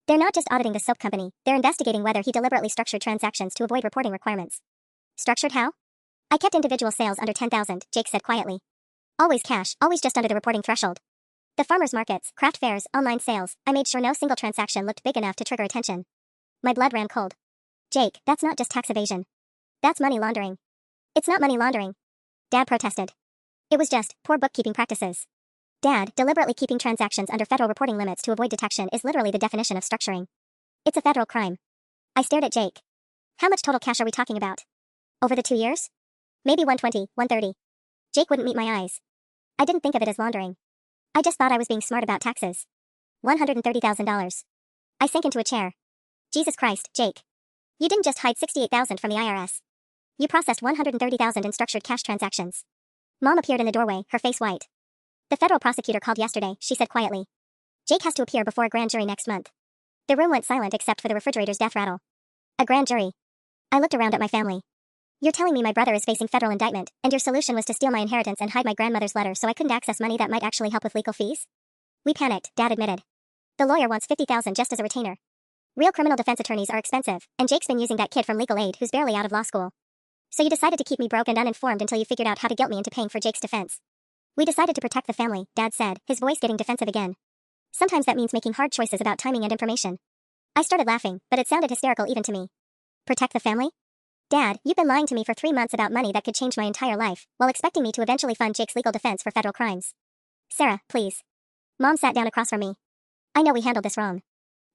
They're not just auditing the soap company, they're investigating whether he deliberately structured transactions to avoid reporting requirements. Structured how? I kept individual sales under 10,000, Jake said quietly. Always cash, always just under the reporting threshold. The farmers markets, craft fairs, online sales, I made sure no single transaction looked big enough to trigger attention. My blood ran cold. Jake, that's not just tax evasion. That's money laundering. It's not money laundering. Dad protested. It was just poor bookkeeping practices. Dad, deliberately keeping transactions under federal reporting limits to avoid detection is literally the definition of structuring. It's a federal crime. I stared at Jake. How much total cash are we talking about? Over the 2 years? Maybe 120, 130. Jake wouldn't meet my eyes. I didn't think of it as laundering. I just thought I was being smart about taxes. $130,000. I sank into a chair. Jesus Christ, Jake. You didn't just hide $68,000 from the IRS. You processed $130,000 in structured cash transactions. Mom appeared in the doorway, her face white. The federal prosecutor called yesterday, she said quietly. Jake has to appear before a grand jury next month. The room went silent except for the refrigerator's death rattle. A grand jury. I looked around at my family. You're telling me my brother is facing federal indictment, and your solution was to steal my inheritance and hide my grandmother's letter so I couldn't access money that might actually help with legal fees? We panicked, Dad admitted. The lawyer wants $50,000 just as a retainer. Real criminal defense attorneys are expensive, and Jake's been using that kid from legal aid who's barely out of law school. So you decided to keep me broke and uninformed until you figured out how to guilt me into paying for Jake's defense. We decided to protect the family, Dad said, his voice getting defensive again. Sometimes that means making hard choices about timing and information. I started laughing, but it sounded hysterical even to me. Protect the family? Dad, you've been lying to me for 3 months about money that could change my entire life, while expecting me to eventually fund Jake's legal defense for federal crimes. Sarah, please. Mom sat down across from me. I know we handled this wrong.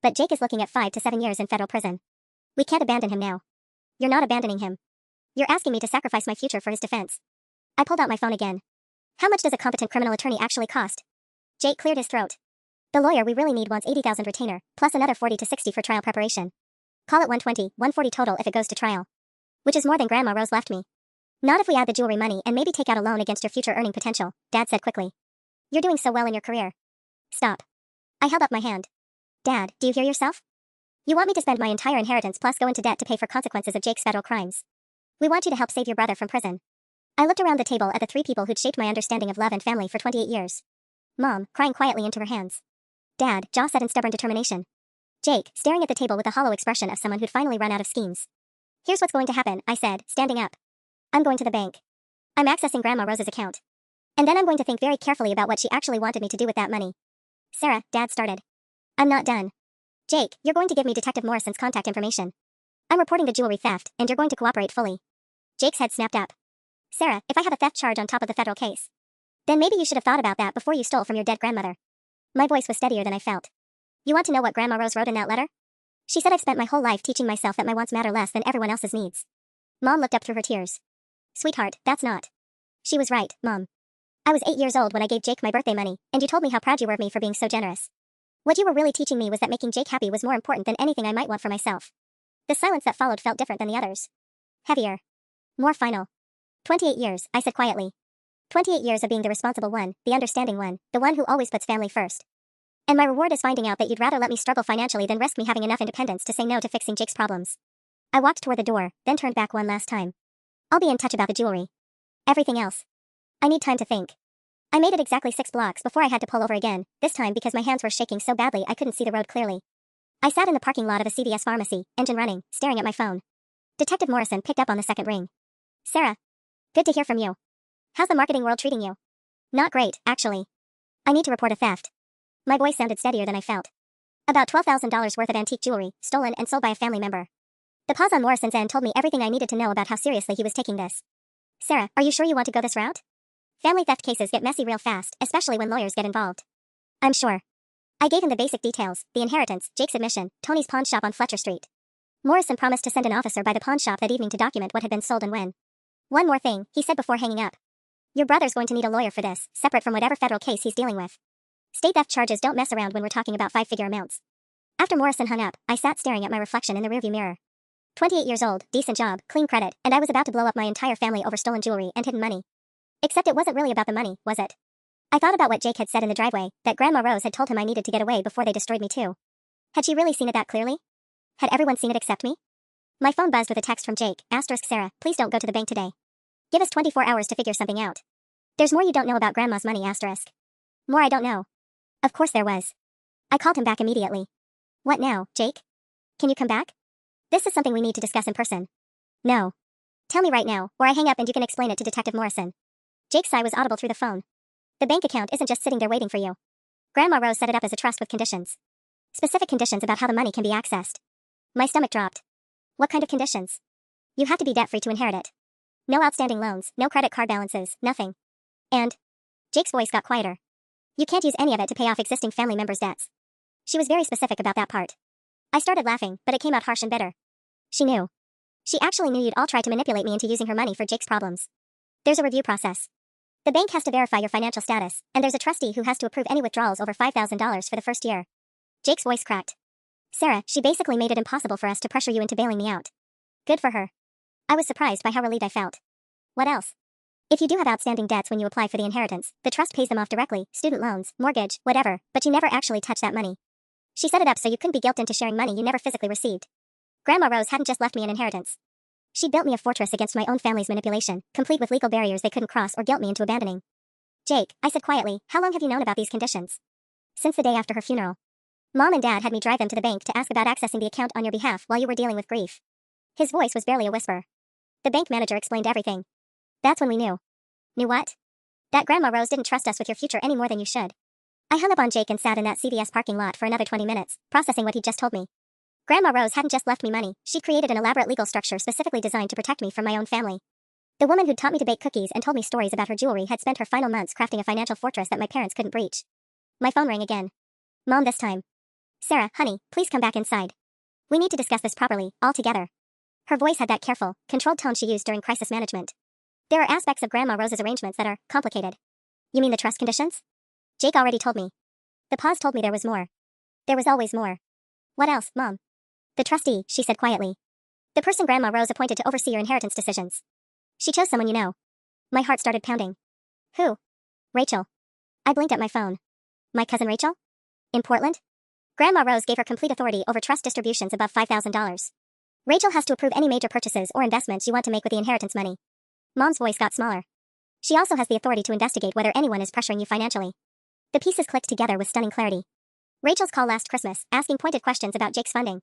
But Jake is looking at 5 to 7 years in federal prison. We can't abandon him now. You're not abandoning him. You're asking me to sacrifice my future for his defense. I pulled out my phone again. How much does a competent criminal attorney actually cost? Jake cleared his throat. The lawyer we really need wants $80,000 retainer, plus another 40 to 60 for trial preparation. Call it 120, 140 total if it goes to trial. Which is more than Grandma Rose left me. Not if we add the jewelry money and maybe take out a loan against your future earning potential, Dad said quickly. You're doing so well in your career. Stop. I held up my hand. Dad, do you hear yourself? You want me to spend my entire inheritance plus go into debt to pay for consequences of Jake's federal crimes. We want you to help save your brother from prison. I looked around the table at the 3 people who'd shaped my understanding of love and family for 28 years. Mom, crying quietly into her hands. Dad, jaw set in stubborn determination. Jake, staring at the table with the hollow expression of someone who'd finally run out of schemes. Here's what's going to happen, I said, standing up. I'm going to the bank. I'm accessing Grandma Rose's account. And then I'm going to think very carefully about what she actually wanted me to do with that money. Sarah, Dad started. I'm not done. Jake, you're going to give me Detective Morrison's contact information. I'm reporting the jewelry theft, and you're going to cooperate fully. Jake's head snapped up. Sarah, if I have a theft charge on top of the federal case, then maybe you should have thought about that before you stole from your dead grandmother. My voice was steadier than I felt. You want to know what Grandma Rose wrote in that letter? She said I've spent my whole life teaching myself that my wants matter less than everyone else's needs. Mom looked up through her tears. Sweetheart, that's not. She was right, Mom. I was 8 years old when I gave Jake my birthday money, and you told me how proud you were of me for being so generous. What you were really teaching me was that making Jake happy was more important than anything I might want for myself. The silence that followed felt different than the others. Heavier. More final. 28 years, I said quietly. 28 years of being the responsible one, the understanding one, the one who always puts family first. And my reward is finding out that you'd rather let me struggle financially than risk me having enough independence to say no to fixing Jake's problems. I walked toward the door, then turned back one last time. I'll be in touch about the jewelry. Everything else. I need time to think. I made it exactly 6 blocks before I had to pull over again, this time because my hands were shaking so badly I couldn't see the road clearly. I sat in the parking lot of a CVS pharmacy, engine running, staring at my phone. Detective Morrison picked up on the second ring. Sarah. Good to hear from you. How's the marketing world treating you? Not great, actually. I need to report a theft. My voice sounded steadier than I felt. About $12,000 worth of antique jewelry, stolen and sold by a family member. The pause on Morrison's end told me everything I needed to know about how seriously he was taking this. Sarah, are you sure you want to go this route? Family theft cases get messy real fast, especially when lawyers get involved. I'm sure. I gave him the basic details, the inheritance, Jake's admission, Tony's pawn shop on Fletcher Street. Morrison promised to send an officer by the pawn shop that evening to document what had been sold and when. One more thing, he said before hanging up. Your brother's going to need a lawyer for this, separate from whatever federal case he's dealing with. State theft charges don't mess around when we're talking about 5-figure amounts. After Morrison hung up, I sat staring at my reflection in the rearview mirror. 28 years old, decent job, clean credit, and I was about to blow up my entire family over stolen jewelry and hidden money. Except it wasn't really about the money, was it? I thought about what Jake had said in the driveway, that Grandma Rose had told him I needed to get away before they destroyed me too. Had she really seen it that clearly? Had everyone seen it except me? My phone buzzed with a text from Jake, Sarah, please don't go to the bank today. Give us 24 hours to figure something out. There's more you don't know about Grandma's money, More I don't know. Of course there was. I called him back immediately. What now, Jake? Can you come back? This is something we need to discuss in person. No. Tell me right now, or I hang up and you can explain it to Detective Morrison. Jake's sigh was audible through the phone. The bank account isn't just sitting there waiting for you. Grandma Rose set it up as a trust with conditions. Specific conditions about how the money can be accessed. My stomach dropped. What kind of conditions? You have to be debt-free to inherit it. No outstanding loans, no credit card balances, nothing. And Jake's voice got quieter. You can't use any of it to pay off existing family members' debts. She was very specific about that part. I started laughing, but it came out harsh and bitter. She knew. She actually knew you'd all try to manipulate me into using her money for Jake's problems. There's a review process. The bank has to verify your financial status, and there's a trustee who has to approve any withdrawals over $5,000 for the first year. Jake's voice cracked. Sarah, she basically made it impossible for us to pressure you into bailing me out. Good for her. I was surprised by how relieved I felt. What else? If you do have outstanding debts when you apply for the inheritance, the trust pays them off directly, student loans, mortgage, whatever, but you never actually touch that money. She set it up so you couldn't be guilted into sharing money you never physically received. Grandma Rose hadn't just left me an inheritance. She built me a fortress against my own family's manipulation, complete with legal barriers they couldn't cross or guilt me into abandoning. Jake, I said quietly, how long have you known about these conditions? Since the day after her funeral. Mom and Dad had me drive them to the bank to ask about accessing the account on your behalf while you were dealing with grief. His voice was barely a whisper. The bank manager explained everything. That's when we knew. Knew what? That Grandma Rose didn't trust us with your future any more than you should. I hung up on Jake and sat in that CVS parking lot for another 20 minutes, processing what he'd just told me. Grandma Rose hadn't just left me money, she'd created an elaborate legal structure specifically designed to protect me from my own family. The woman who'd taught me to bake cookies and told me stories about her jewelry had spent her final months crafting a financial fortress that my parents couldn't breach. My phone rang again. Mom this time. Sarah, honey, please come back inside. We need to discuss this properly, all together. Her voice had that careful, controlled tone she used during crisis management. There are aspects of Grandma Rose's arrangements that are complicated. You mean the trust conditions? Jake already told me. The pause told me there was more. There was always more. What else, Mom? The trustee, she said quietly. The person Grandma Rose appointed to oversee your inheritance decisions. She chose someone you know. My heart started pounding. Who? Rachel. I blinked at my phone. My cousin Rachel? In Portland? Grandma Rose gave her complete authority over trust distributions above $5,000. Rachel has to approve any major purchases or investments you want to make with the inheritance money. Mom's voice got smaller. She also has the authority to investigate whether anyone is pressuring you financially. The pieces clicked together with stunning clarity. Rachel's call last Christmas, asking pointed questions about Jake's funding.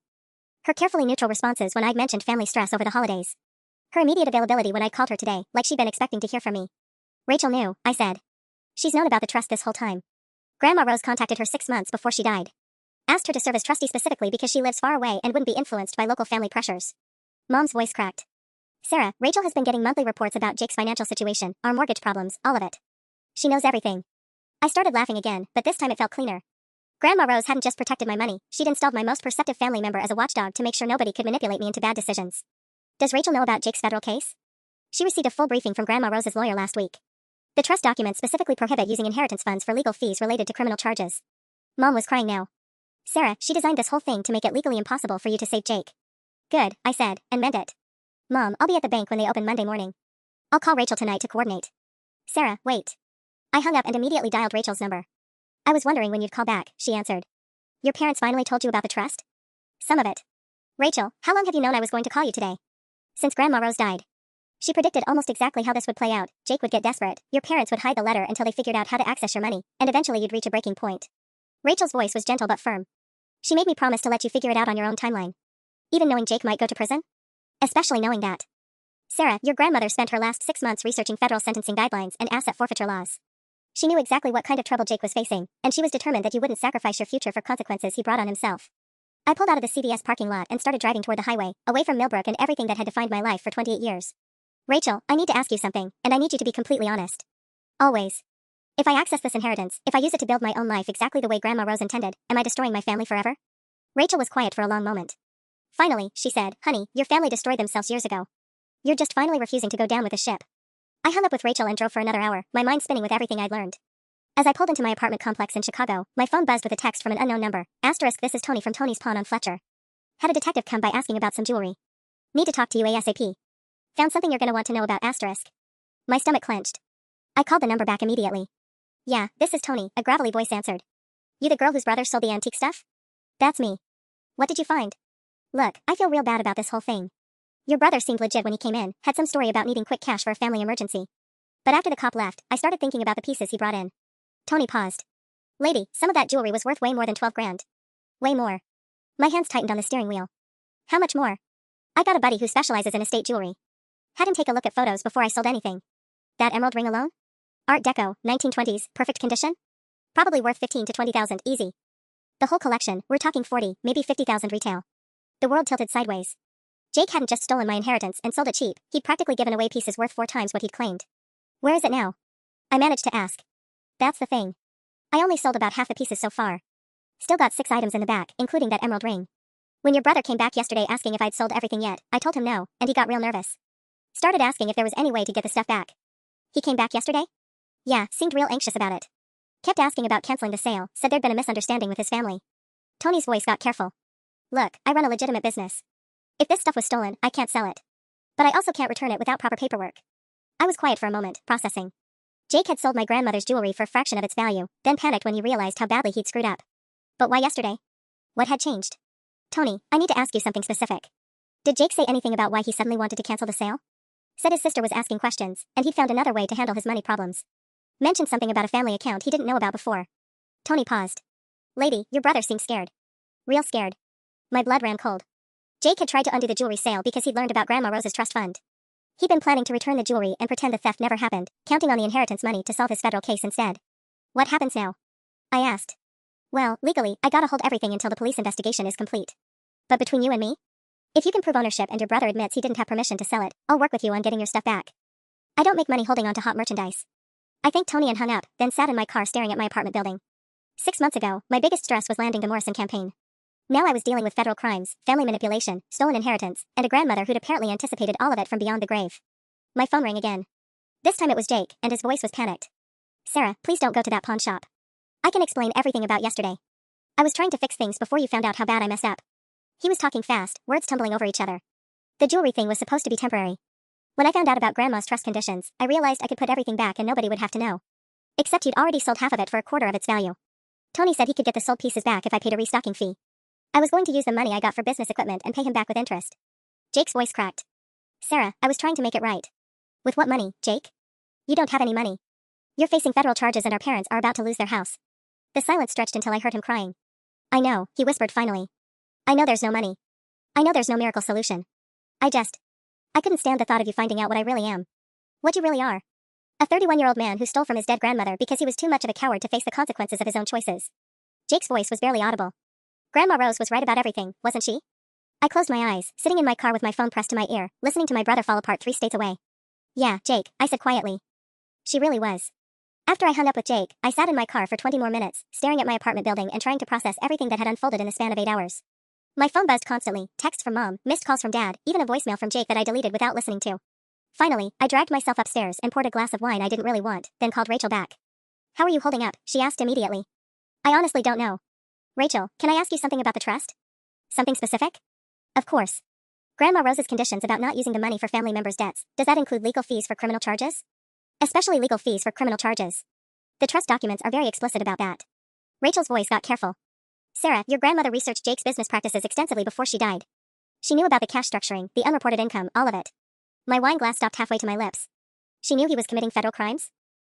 Her carefully neutral responses when I'd mentioned family stress over the holidays. Her immediate availability when I called her today, like she'd been expecting to hear from me. Rachel knew, I said. She's known about the trust this whole time. Grandma Rose contacted her 6 months before she died. Asked her to serve as trustee specifically because she lives far away and wouldn't be influenced by local family pressures. Mom's voice cracked. Sarah, Rachel has been getting monthly reports about Jake's financial situation, our mortgage problems, all of it. She knows everything. I started laughing again, but this time it felt cleaner. Grandma Rose hadn't just protected my money, she'd installed my most perceptive family member as a watchdog to make sure nobody could manipulate me into bad decisions. Does Rachel know about Jake's federal case? She received a full briefing from Grandma Rose's lawyer last week. The trust documents specifically prohibit using inheritance funds for legal fees related to criminal charges. Mom was crying now. Sarah, she designed this whole thing to make it legally impossible for you to save Jake. Good, I said, and meant it. Mom, I'll be at the bank when they open Monday morning. I'll call Rachel tonight to coordinate. Sarah, wait. I hung up and immediately dialed Rachel's number. I was wondering when you'd call back, she answered. Your parents finally told you about the trust? Some of it. Rachel, how long have you known I was going to call you today? Since Grandma Rose died. She predicted almost exactly how this would play out. Jake would get desperate, your parents would hide the letter until they figured out how to access your money, and eventually you'd reach a breaking point. Rachel's voice was gentle but firm. She made me promise to let you figure it out on your own timeline. Even knowing Jake might go to prison? Especially knowing that. Sarah, your grandmother spent her last 6 months researching federal sentencing guidelines and asset forfeiture laws. She knew exactly what kind of trouble Jake was facing, and she was determined that you wouldn't sacrifice your future for consequences he brought on himself. I pulled out of the CVS parking lot and started driving toward the highway, away from Millbrook and everything that had defined my life for 28 years. Rachel, I need to ask you something, and I need you to be completely honest. Always. If I access this inheritance, if I use it to build my own life exactly the way Grandma Rose intended, am I destroying my family forever? Rachel was quiet for a long moment. Finally, she said, honey, your family destroyed themselves years ago. You're just finally refusing to go down with the ship. I hung up with Rachel and drove for another hour, my mind spinning with everything I'd learned. As I pulled into my apartment complex in Chicago, my phone buzzed with a text from an unknown number. Asterisk, this is Tony from Tony's Pawn on Fletcher. Had a detective come by asking about some jewelry. Need to talk to you ASAP. Found something you're gonna want to know about asterisk. My stomach clenched. I called the number back immediately. Yeah, this is Tony, a gravelly voice answered. You the girl whose brother sold the antique stuff? That's me. What did you find? Look, I feel real bad about this whole thing. Your brother seemed legit when he came in, had some story about needing quick cash for a family emergency. But after the cop left, I started thinking about the pieces he brought in. Tony paused. Lady, some of that jewelry was worth way more than 12 grand. Way more. My hands tightened on the steering wheel. How much more? I got a buddy who specializes in estate jewelry. Had him take a look at photos before I sold anything. That emerald ring alone? Art Deco, 1920s, perfect condition? Probably worth 15 to 20,000, easy. The whole collection, we're talking 40, maybe 50,000 retail. The world tilted sideways. Jake hadn't just stolen my inheritance and sold it cheap, he'd practically given away pieces worth 4 times what he'd claimed. Where is it now? I managed to ask. That's the thing. I only sold about half the pieces so far. Still got 6 items in the back, including that emerald ring. When your brother came back yesterday asking if I'd sold everything yet, I told him no, and he got real nervous. Started asking if there was any way to get the stuff back. He came back yesterday? Yeah, seemed real anxious about it. Kept asking about canceling the sale, said there'd been a misunderstanding with his family. Tony's voice got careful. Look, I run a legitimate business. If this stuff was stolen, I can't sell it. But I also can't return it without proper paperwork. I was quiet for a moment, processing. Jake had sold my grandmother's jewelry for a fraction of its value, then panicked when he realized how badly he'd screwed up. But why yesterday? What had changed? Tony, I need to ask you something specific. Did Jake say anything about why he suddenly wanted to cancel the sale? Said his sister was asking questions, and he'd found another way to handle his money problems. Mentioned something about a family account he didn't know about before. Tony paused. Lady, your brother seemed scared. Real scared. My blood ran cold. Jake had tried to undo the jewelry sale because he'd learned about Grandma Rose's trust fund. He'd been planning to return the jewelry and pretend the theft never happened, counting on the inheritance money to solve his federal case instead. What happens now? I asked. Well, legally, I gotta hold everything until the police investigation is complete. But between you and me? If you can prove ownership and your brother admits he didn't have permission to sell it, I'll work with you on getting your stuff back. I don't make money holding on to hot merchandise. I thanked Tony and hung up, then sat in my car staring at my apartment building. 6 months ago, my biggest stress was landing the Morrison campaign. Now I was dealing with federal crimes, family manipulation, stolen inheritance, and a grandmother who'd apparently anticipated all of it from beyond the grave. My phone rang again. This time it was Jake, and his voice was panicked. Sarah, please don't go to that pawn shop. I can explain everything about yesterday. I was trying to fix things before you found out how bad I messed up. He was talking fast, words tumbling over each other. The jewelry thing was supposed to be temporary. When I found out about Grandma's trust conditions, I realized I could put everything back and nobody would have to know. Except he'd already sold half of it for a quarter of its value. Tony said he could get the sold pieces back if I paid a restocking fee. I was going to use the money I got for business equipment and pay him back with interest. Jake's voice cracked. Sarah, I was trying to make it right. With what money, Jake? You don't have any money. You're facing federal charges and our parents are about to lose their house. The silence stretched until I heard him crying. I know, he whispered finally. I know there's no money. I know there's no miracle solution. I couldn't stand the thought of you finding out what I really am. What you really are. A 31-year-old man who stole from his dead grandmother because he was too much of a coward to face the consequences of his own choices. Jake's voice was barely audible. Grandma Rose was right about everything, wasn't she? I closed my eyes, sitting in my car with my phone pressed to my ear, listening to my brother fall apart 3 states away. Yeah, Jake, I said quietly. She really was. After I hung up with Jake, I sat in my car for 20 more minutes, staring at my apartment building and trying to process everything that had unfolded in the span of 8 hours. My phone buzzed constantly, texts from Mom, missed calls from Dad, even a voicemail from Jake that I deleted without listening to. Finally, I dragged myself upstairs and poured a glass of wine I didn't really want, then called Rachel back. How are you holding up? She asked immediately. I honestly don't know. Rachel, can I ask you something about the trust? Something specific? Of course. Grandma Rose's conditions about not using the money for family members' debts, does that include legal fees for criminal charges? especially legal fees for criminal charges. The trust documents are very explicit about that. Rachel's voice got careful. Sarah, your grandmother researched Jake's business practices extensively before she died. She knew about the cash structuring, the unreported income, all of it. My wine glass stopped halfway to my lips. She knew he was committing federal crimes?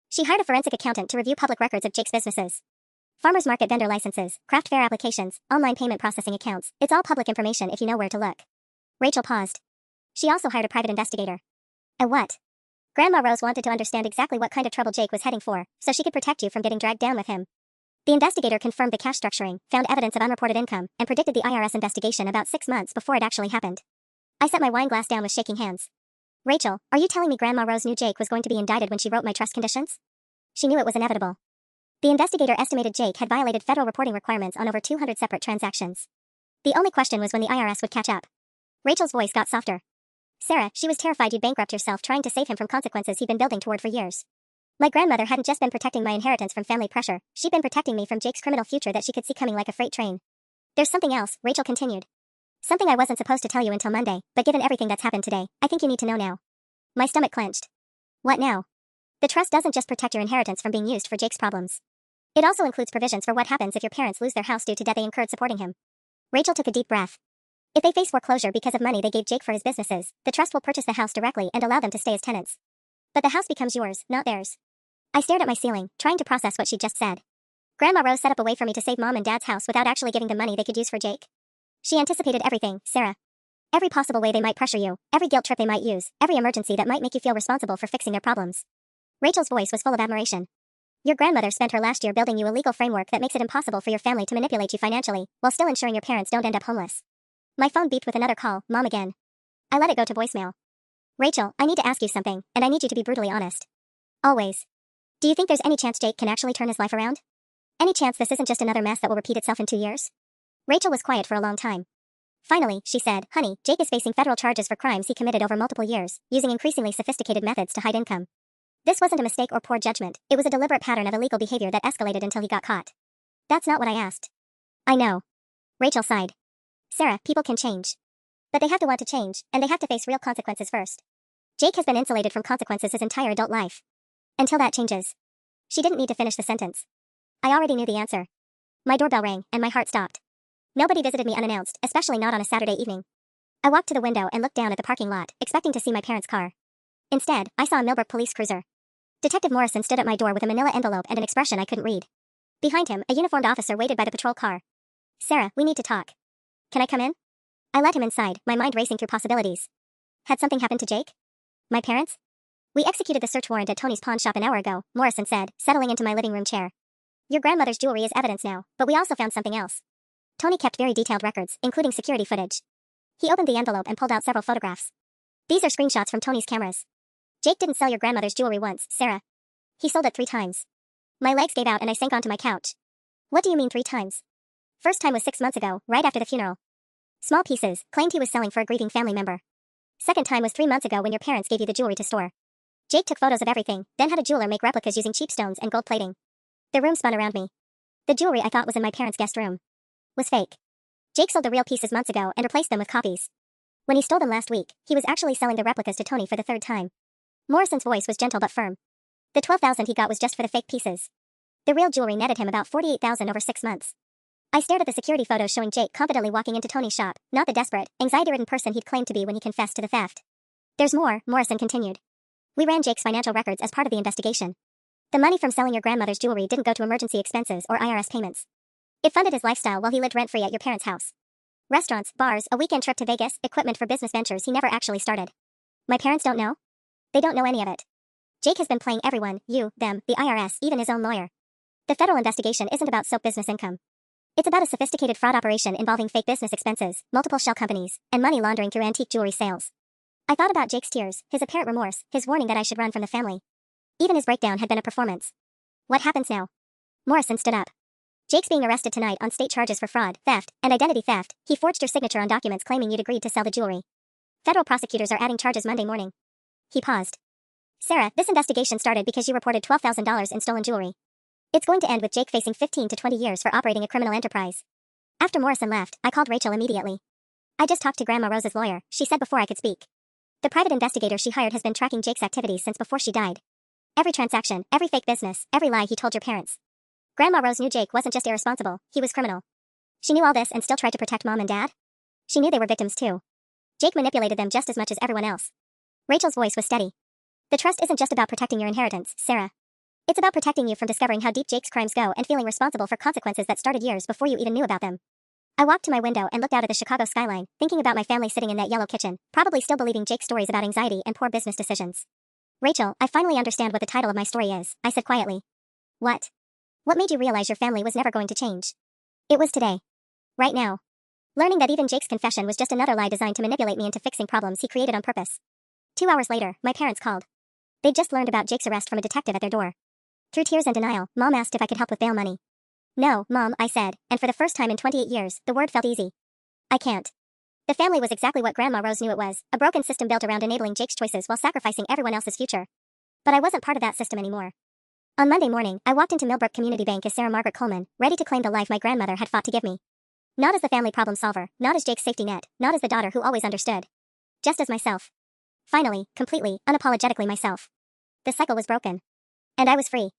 She hired a forensic accountant to review public records of Jake's businesses. Farmers market vendor licenses, craft fair applications, online payment processing accounts. It's all public information if you know where to look. Rachel paused. She also hired a private investigator. A what? Grandma Rose wanted to understand exactly what kind of trouble Jake was heading for, so she could protect you from getting dragged down with him. The investigator confirmed the cash structuring, found evidence of unreported income, and predicted the IRS investigation about 6 months before it actually happened. I set my wine glass down with shaking hands. Rachel, are you telling me Grandma Rose knew Jake was going to be indicted when she wrote my trust conditions? She knew it was inevitable. The investigator estimated Jake had violated federal reporting requirements on over 200 separate transactions. The only question was when the IRS would catch up. Rachel's voice got softer. Sarah, she was terrified you'd bankrupt yourself trying to save him from consequences he'd been building toward for years. My grandmother hadn't just been protecting my inheritance from family pressure, she'd been protecting me from Jake's criminal future that she could see coming like a freight train. There's something else, Rachel continued. Something I wasn't supposed to tell you until Monday, but given everything that's happened today, I think you need to know now. My stomach clenched. What now? The trust doesn't just protect your inheritance from being used for Jake's problems. It also includes provisions for what happens if your parents lose their house due to debt they incurred supporting him. Rachel took a deep breath. If they face foreclosure because of money they gave Jake for his businesses, the trust will purchase the house directly and allow them to stay as tenants. But the house becomes yours, not theirs. I stared at my ceiling, trying to process what she'd just said. Grandma Rose set up a way for me to save Mom and Dad's house without actually giving them money they could use for Jake. She anticipated everything, Sarah. Every possible way they might pressure you, every guilt trip they might use, every emergency that might make you feel responsible for fixing their problems. Rachel's voice was full of admiration. Your grandmother spent her last year building you a legal framework that makes it impossible for your family to manipulate you financially, while still ensuring your parents don't end up homeless. My phone beeped with another call, Mom again. I let it go to voicemail. Rachel, I need to ask you something, and I need you to be brutally honest. Always. Do you think there's any chance Jake can actually turn his life around? Any chance this isn't just another mess that will repeat itself in 2 years? Rachel was quiet for a long time. Finally, she said, Honey, Jake is facing federal charges for crimes he committed over multiple years, using increasingly sophisticated methods to hide income. This wasn't a mistake or poor judgment, it was a deliberate pattern of illegal behavior that escalated until he got caught. That's not what I asked. I know. Rachel sighed. Sarah, people can change. But they have to want to change, and they have to face real consequences first. Jake has been insulated from consequences his entire adult life. Until that changes. She didn't need to finish the sentence. I already knew the answer. My doorbell rang, and my heart stopped. Nobody visited me unannounced, especially not on a Saturday evening. I walked to the window and looked down at the parking lot, expecting to see my parents' car. Instead, I saw a Millbrook police cruiser. Detective Morrison stood at my door with a manila envelope and an expression I couldn't read. Behind him, a uniformed officer waited by the patrol car. Sarah, we need to talk. Can I come in? I let him inside, my mind racing through possibilities. Had something happened to Jake? My parents? We executed the search warrant at Tony's pawn shop an hour ago, Morrison said, settling into my living room chair. Your grandmother's jewelry is evidence now, but we also found something else. Tony kept very detailed records, including security footage. He opened the envelope and pulled out several photographs. These are screenshots from Tony's cameras. Jake didn't sell your grandmother's jewelry once, Sarah. He sold it 3 times. My legs gave out and I sank onto my couch. What do you mean 3 times? First time was 6 months ago, right after the funeral. Small pieces, claimed he was selling for a grieving family member. Second time was 3 months ago when your parents gave you the jewelry to store. Jake took photos of everything, then had a jeweler make replicas using cheap stones and gold plating. The room spun around me. The jewelry I thought was in my parents' guest room was fake. Jake sold the real pieces months ago and replaced them with copies. When he stole them last week, he was actually selling the replicas to Tony for the 3rd time. Morrison's voice was gentle but firm. The $12,000 he got was just for the fake pieces. The real jewelry netted him about $48,000 over 6 months. I stared at the security photos showing Jake confidently walking into Tony's shop, not the desperate, anxiety-ridden person he'd claimed to be when he confessed to the theft. There's more, Morrison continued. We ran Jake's financial records as part of the investigation. The money from selling your grandmother's jewelry didn't go to emergency expenses or IRS payments. It funded his lifestyle while he lived rent-free at your parents' house. Restaurants, bars, a weekend trip to Vegas, equipment for business ventures he never actually started. My parents don't know? They don't know any of it. Jake has been playing everyone, you, them, the IRS, even his own lawyer. The federal investigation isn't about soap business income. It's about a sophisticated fraud operation involving fake business expenses, multiple shell companies, and money laundering through antique jewelry sales. I thought about Jake's tears, his apparent remorse, his warning that I should run from the family. Even his breakdown had been a performance. What happens now? Morrison stood up. Jake's being arrested tonight on state charges for fraud, theft, and identity theft. He forged your signature on documents claiming you'd agreed to sell the jewelry. Federal prosecutors are adding charges Monday morning. He paused. Sarah, this investigation started because you reported $12,000 in stolen jewelry. It's going to end with Jake facing 15 to 20 years for operating a criminal enterprise. After Morrison left, I called Rachel immediately. I just talked to Grandma Rose's lawyer, she said before I could speak. The private investigator she hired has been tracking Jake's activities since before she died. Every transaction, every fake business, every lie he told your parents. Grandma Rose knew Jake wasn't just irresponsible, he was criminal. She knew all this and still tried to protect Mom and Dad? She knew they were victims too. Jake manipulated them just as much as everyone else. Rachel's voice was steady. The trust isn't just about protecting your inheritance, Sarah. It's about protecting you from discovering how deep Jake's crimes go and feeling responsible for consequences that started years before you even knew about them. I walked to my window and looked out at the Chicago skyline, thinking about my family sitting in that yellow kitchen, probably still believing Jake's stories about anxiety and poor business decisions. Rachel, I finally understand what the title of my story is, I said quietly. What? What made you realize your family was never going to change? It was today. Right now. Learning that even Jake's confession was just another lie designed to manipulate me into fixing problems he created on purpose. 2 hours later, my parents called. They'd just learned about Jake's arrest from a detective at their door. Through tears and denial, Mom asked if I could help with bail money. No, Mom, I said, and for the first time in 28 years, the word felt easy. I can't. The family was exactly what Grandma Rose knew it was, a broken system built around enabling Jake's choices while sacrificing everyone else's future. But I wasn't part of that system anymore. On Monday morning, I walked into Millbrook Community Bank as Sarah Margaret Coleman, ready to claim the life my grandmother had fought to give me. Not as the family problem solver, not as Jake's safety net, not as the daughter who always understood. Just as myself. Finally, completely, unapologetically myself. The cycle was broken. And I was free.